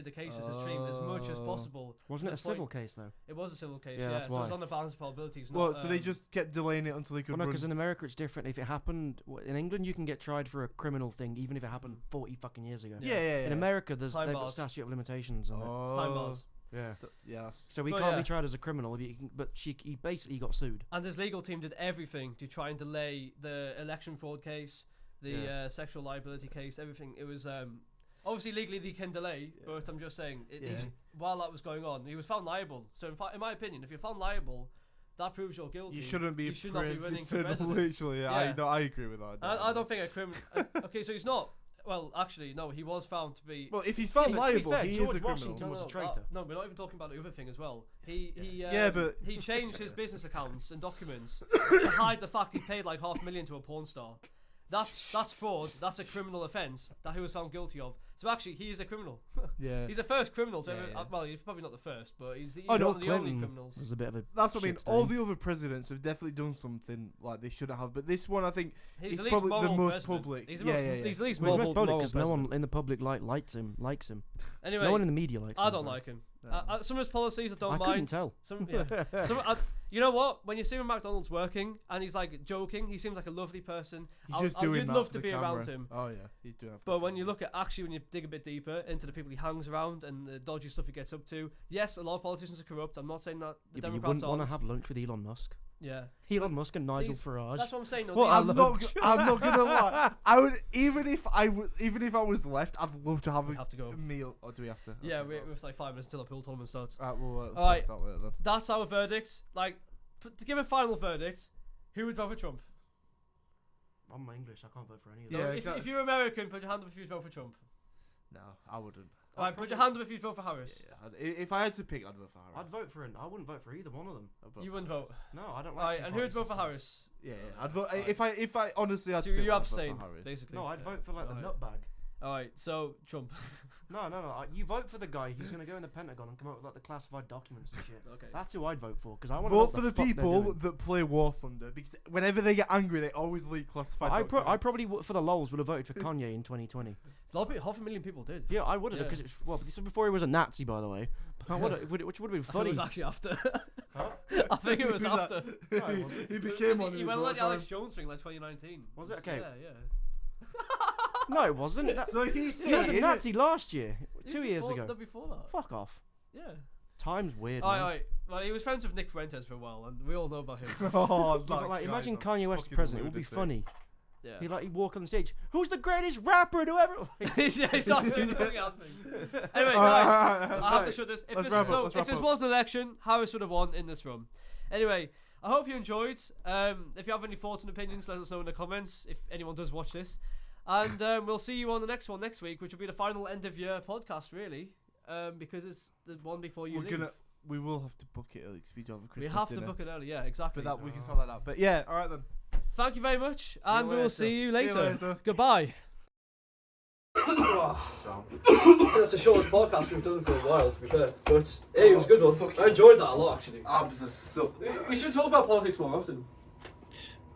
[SPEAKER 2] the case as extreme as much as possible.
[SPEAKER 4] Wasn't
[SPEAKER 2] to
[SPEAKER 4] it a
[SPEAKER 2] the point-
[SPEAKER 4] civil case though?
[SPEAKER 2] It was a civil case,
[SPEAKER 4] Yeah,
[SPEAKER 2] yeah.
[SPEAKER 4] that's
[SPEAKER 2] So it was
[SPEAKER 4] why.
[SPEAKER 2] on the balance of probabilities.
[SPEAKER 3] Well,
[SPEAKER 2] not,
[SPEAKER 3] so they just kept delaying it until they could
[SPEAKER 4] Well, no,
[SPEAKER 3] run.
[SPEAKER 4] because in America it's different. If it happened in England, you can get tried for a criminal thing, even if it happened 40 fucking years ago.
[SPEAKER 3] Yeah.
[SPEAKER 4] In America, they've
[SPEAKER 2] Time
[SPEAKER 4] got
[SPEAKER 2] bars.
[SPEAKER 4] statute of limitations on it.
[SPEAKER 3] Oh,
[SPEAKER 2] It's time bars.
[SPEAKER 4] Yeah.
[SPEAKER 3] Yes.
[SPEAKER 4] So he
[SPEAKER 2] But
[SPEAKER 4] can't
[SPEAKER 2] yeah.
[SPEAKER 4] be tried as a criminal, but he basically got sued.
[SPEAKER 2] And his legal team did everything to try and delay the election fraud case, the
[SPEAKER 4] Yeah.
[SPEAKER 2] Sexual liability case, everything. It was obviously legally they can delay, but I'm just saying, while that was going on, he was found liable. So in my opinion, if you're found liable, that proves you're guilty.
[SPEAKER 3] You shouldn't be
[SPEAKER 2] You should not be running for
[SPEAKER 3] president.
[SPEAKER 2] president.
[SPEAKER 3] Literally, yeah.
[SPEAKER 2] Yeah.
[SPEAKER 3] I agree with that.
[SPEAKER 2] I don't think a criminal. Okay, so he's not. Well, actually, no, he was found to be.
[SPEAKER 3] Well, if he's found
[SPEAKER 4] Yeah, to be
[SPEAKER 3] liable,
[SPEAKER 4] fair,
[SPEAKER 3] he
[SPEAKER 4] George
[SPEAKER 3] is a
[SPEAKER 4] Washington
[SPEAKER 3] criminal.
[SPEAKER 4] was a traitor.
[SPEAKER 2] No, we're not even talking about the other thing as well. He
[SPEAKER 3] Yeah, but-
[SPEAKER 2] he changed his business accounts and documents to hide the fact he paid like $500,000 to a porn star. That's fraud. That's a criminal offence that he was found guilty of. So actually, he is a criminal.
[SPEAKER 3] Yeah.
[SPEAKER 2] He's the first criminal to
[SPEAKER 3] Yeah,
[SPEAKER 2] ever.
[SPEAKER 3] yeah.
[SPEAKER 2] Well, he's probably not the first, but he's
[SPEAKER 3] Oh, no,
[SPEAKER 2] one of the only
[SPEAKER 4] Clinton
[SPEAKER 2] criminals.
[SPEAKER 4] was a bit of a
[SPEAKER 3] That's what I mean.
[SPEAKER 4] shit
[SPEAKER 3] All
[SPEAKER 4] stain.
[SPEAKER 3] the other presidents have definitely done something like they shouldn't have, but this one I think
[SPEAKER 2] He's
[SPEAKER 3] is
[SPEAKER 2] the least
[SPEAKER 3] probably the
[SPEAKER 2] moral
[SPEAKER 3] most
[SPEAKER 2] president.
[SPEAKER 3] public.
[SPEAKER 2] He's the
[SPEAKER 3] Yeah,
[SPEAKER 2] most,
[SPEAKER 3] yeah, yeah.
[SPEAKER 2] He's the least
[SPEAKER 4] Well, he's
[SPEAKER 2] moral,
[SPEAKER 4] most public
[SPEAKER 2] moral
[SPEAKER 4] because no one
[SPEAKER 2] president.
[SPEAKER 4] in the public likes him.
[SPEAKER 2] Anyway,
[SPEAKER 4] No one in the media likes him.
[SPEAKER 2] I don't
[SPEAKER 4] so.
[SPEAKER 2] like him.
[SPEAKER 3] No.
[SPEAKER 2] Some of his policies I don't
[SPEAKER 4] I
[SPEAKER 2] mind.
[SPEAKER 4] couldn't tell.
[SPEAKER 2] Some, you know what? When you see him at McDonald's working and he's like joking, he seems like a lovely person.
[SPEAKER 3] He's just doing
[SPEAKER 2] you'd
[SPEAKER 3] that
[SPEAKER 2] love
[SPEAKER 3] for
[SPEAKER 2] to
[SPEAKER 3] the
[SPEAKER 2] be around
[SPEAKER 3] camera.
[SPEAKER 2] him.
[SPEAKER 3] Oh yeah, he's doing that. For
[SPEAKER 2] But
[SPEAKER 3] the
[SPEAKER 2] when you
[SPEAKER 3] camera.
[SPEAKER 2] look at when you dig a bit deeper into the people he hangs around and the dodgy stuff he gets up to, yes, a lot of politicians are corrupt. I'm not saying that the
[SPEAKER 4] Yeah, but you
[SPEAKER 2] Democrats
[SPEAKER 4] wouldn't want to
[SPEAKER 2] aren't.
[SPEAKER 4] have lunch with Elon Musk.
[SPEAKER 2] Yeah,
[SPEAKER 4] Elon Musk and Nigel
[SPEAKER 2] these-
[SPEAKER 4] Farage.
[SPEAKER 2] that's what I'm saying. No,
[SPEAKER 4] What
[SPEAKER 2] these-
[SPEAKER 3] I'm not gonna lie. I would even if I was left, I'd love to have
[SPEAKER 2] We
[SPEAKER 3] a
[SPEAKER 2] have to go.
[SPEAKER 3] meal. Or do we have to?
[SPEAKER 2] Yeah,
[SPEAKER 3] Okay,
[SPEAKER 2] we're like 5 minutes until the pool tournament starts.
[SPEAKER 3] Alright, we'll
[SPEAKER 2] All right.
[SPEAKER 3] sort that later then.
[SPEAKER 2] That's our verdict. Like, to give a final verdict, who would vote for Trump?
[SPEAKER 4] I'm English. I can't vote for any of
[SPEAKER 2] No,
[SPEAKER 4] them.
[SPEAKER 3] Yeah,
[SPEAKER 2] if you're American, put your hand up if you'd vote for Trump.
[SPEAKER 3] No, I wouldn't.
[SPEAKER 2] Alright, put your hand up if you'd vote for Harris.
[SPEAKER 3] If I had to pick, I'd vote for Harris.
[SPEAKER 4] I'd vote for I wouldn't vote for either one of them.
[SPEAKER 3] I'd vote
[SPEAKER 2] You
[SPEAKER 3] for
[SPEAKER 2] wouldn't vote.
[SPEAKER 4] No, I don't like.
[SPEAKER 2] Alright,
[SPEAKER 4] two
[SPEAKER 2] and who would
[SPEAKER 4] party
[SPEAKER 2] vote for
[SPEAKER 4] systems.
[SPEAKER 2] Harris?
[SPEAKER 3] Yeah, I'd vote. If I honestly had
[SPEAKER 2] So
[SPEAKER 3] to pick,
[SPEAKER 2] you
[SPEAKER 3] I'd vote
[SPEAKER 2] abstain,
[SPEAKER 3] for Harris.
[SPEAKER 2] basically.
[SPEAKER 4] No, I'd vote for like the
[SPEAKER 2] Alright.
[SPEAKER 4] nutbag.
[SPEAKER 2] Alright, so Trump.
[SPEAKER 4] No. You vote for the guy who's going to go in the Pentagon and come up with like the classified documents and shit.
[SPEAKER 2] Okay.
[SPEAKER 4] That's who I'd vote for because I want to
[SPEAKER 3] Vote for the people that play War Thunder because whenever they get angry, they always leak classified.
[SPEAKER 4] I
[SPEAKER 3] documents.
[SPEAKER 4] probably for the lols would have voted for Kanye in 2020.
[SPEAKER 2] A lot of people, 500,000 people did.
[SPEAKER 4] Yeah, I would have
[SPEAKER 2] Yeah.
[SPEAKER 4] because this was before he was a Nazi, by the way. Which would have been
[SPEAKER 2] I thought it
[SPEAKER 4] funny.
[SPEAKER 2] was actually after.
[SPEAKER 4] Huh?
[SPEAKER 2] I think it was
[SPEAKER 3] He was
[SPEAKER 2] after.
[SPEAKER 4] No, it wasn't.
[SPEAKER 3] He became one.
[SPEAKER 2] He went like the Alex Jones thing, like 2019.
[SPEAKER 4] Was it? Okay.
[SPEAKER 2] Yeah.
[SPEAKER 4] No, it wasn't.
[SPEAKER 3] So he
[SPEAKER 4] He was
[SPEAKER 3] said,
[SPEAKER 4] a Nazi last year,
[SPEAKER 2] He
[SPEAKER 4] 2
[SPEAKER 2] was
[SPEAKER 4] years
[SPEAKER 2] before-
[SPEAKER 4] ago.
[SPEAKER 2] Before that.
[SPEAKER 4] Fuck off.
[SPEAKER 2] Yeah.
[SPEAKER 4] Time's weird,
[SPEAKER 2] Alright,
[SPEAKER 4] man.
[SPEAKER 2] alright. Well, he was friends with Nick Fuentes for a while, and we all know about him.
[SPEAKER 3] "Oh,
[SPEAKER 4] Yeah, but, like, imagine
[SPEAKER 3] guys,
[SPEAKER 4] Kanye West
[SPEAKER 3] fucking
[SPEAKER 4] president. It would be
[SPEAKER 3] lunatic."
[SPEAKER 4] funny.
[SPEAKER 2] Yeah.
[SPEAKER 4] He'd walk on the stage. Who's the greatest rapper to ever?
[SPEAKER 2] Yeah, he starts doing the fucking anthem. Anyway,
[SPEAKER 3] Alright,
[SPEAKER 2] guys,
[SPEAKER 3] alright,
[SPEAKER 2] I have to
[SPEAKER 3] alright.
[SPEAKER 2] shut this. If
[SPEAKER 3] Let's
[SPEAKER 2] this,
[SPEAKER 3] wrap up,
[SPEAKER 2] so,
[SPEAKER 3] let's
[SPEAKER 2] if
[SPEAKER 3] wrap
[SPEAKER 2] this
[SPEAKER 3] up.
[SPEAKER 2] was an election, Harris would have won in this room. Anyway, I hope you enjoyed. If you have any thoughts and opinions, let us know in the comments. If anyone does watch this, and we'll see you on the next one next week, which will be the final end of year podcast, really, because it's the one before you leave.
[SPEAKER 3] We will have to book it early because we do have a
[SPEAKER 2] We
[SPEAKER 3] Christmas
[SPEAKER 2] have to
[SPEAKER 3] dinner.
[SPEAKER 2] book it early. Yeah, exactly.
[SPEAKER 3] But that we can sort that out. But yeah, all right then.
[SPEAKER 2] Thank you very much, and we will
[SPEAKER 3] later.
[SPEAKER 2] see you
[SPEAKER 3] See you
[SPEAKER 2] later.
[SPEAKER 3] later.
[SPEAKER 2] Goodbye.
[SPEAKER 3] So.
[SPEAKER 2] That's the shortest podcast we've done for a while, to be fair. But hey, it was a good one. I enjoyed that a lot, actually.
[SPEAKER 3] I'm just still.
[SPEAKER 2] We should talk about politics more often.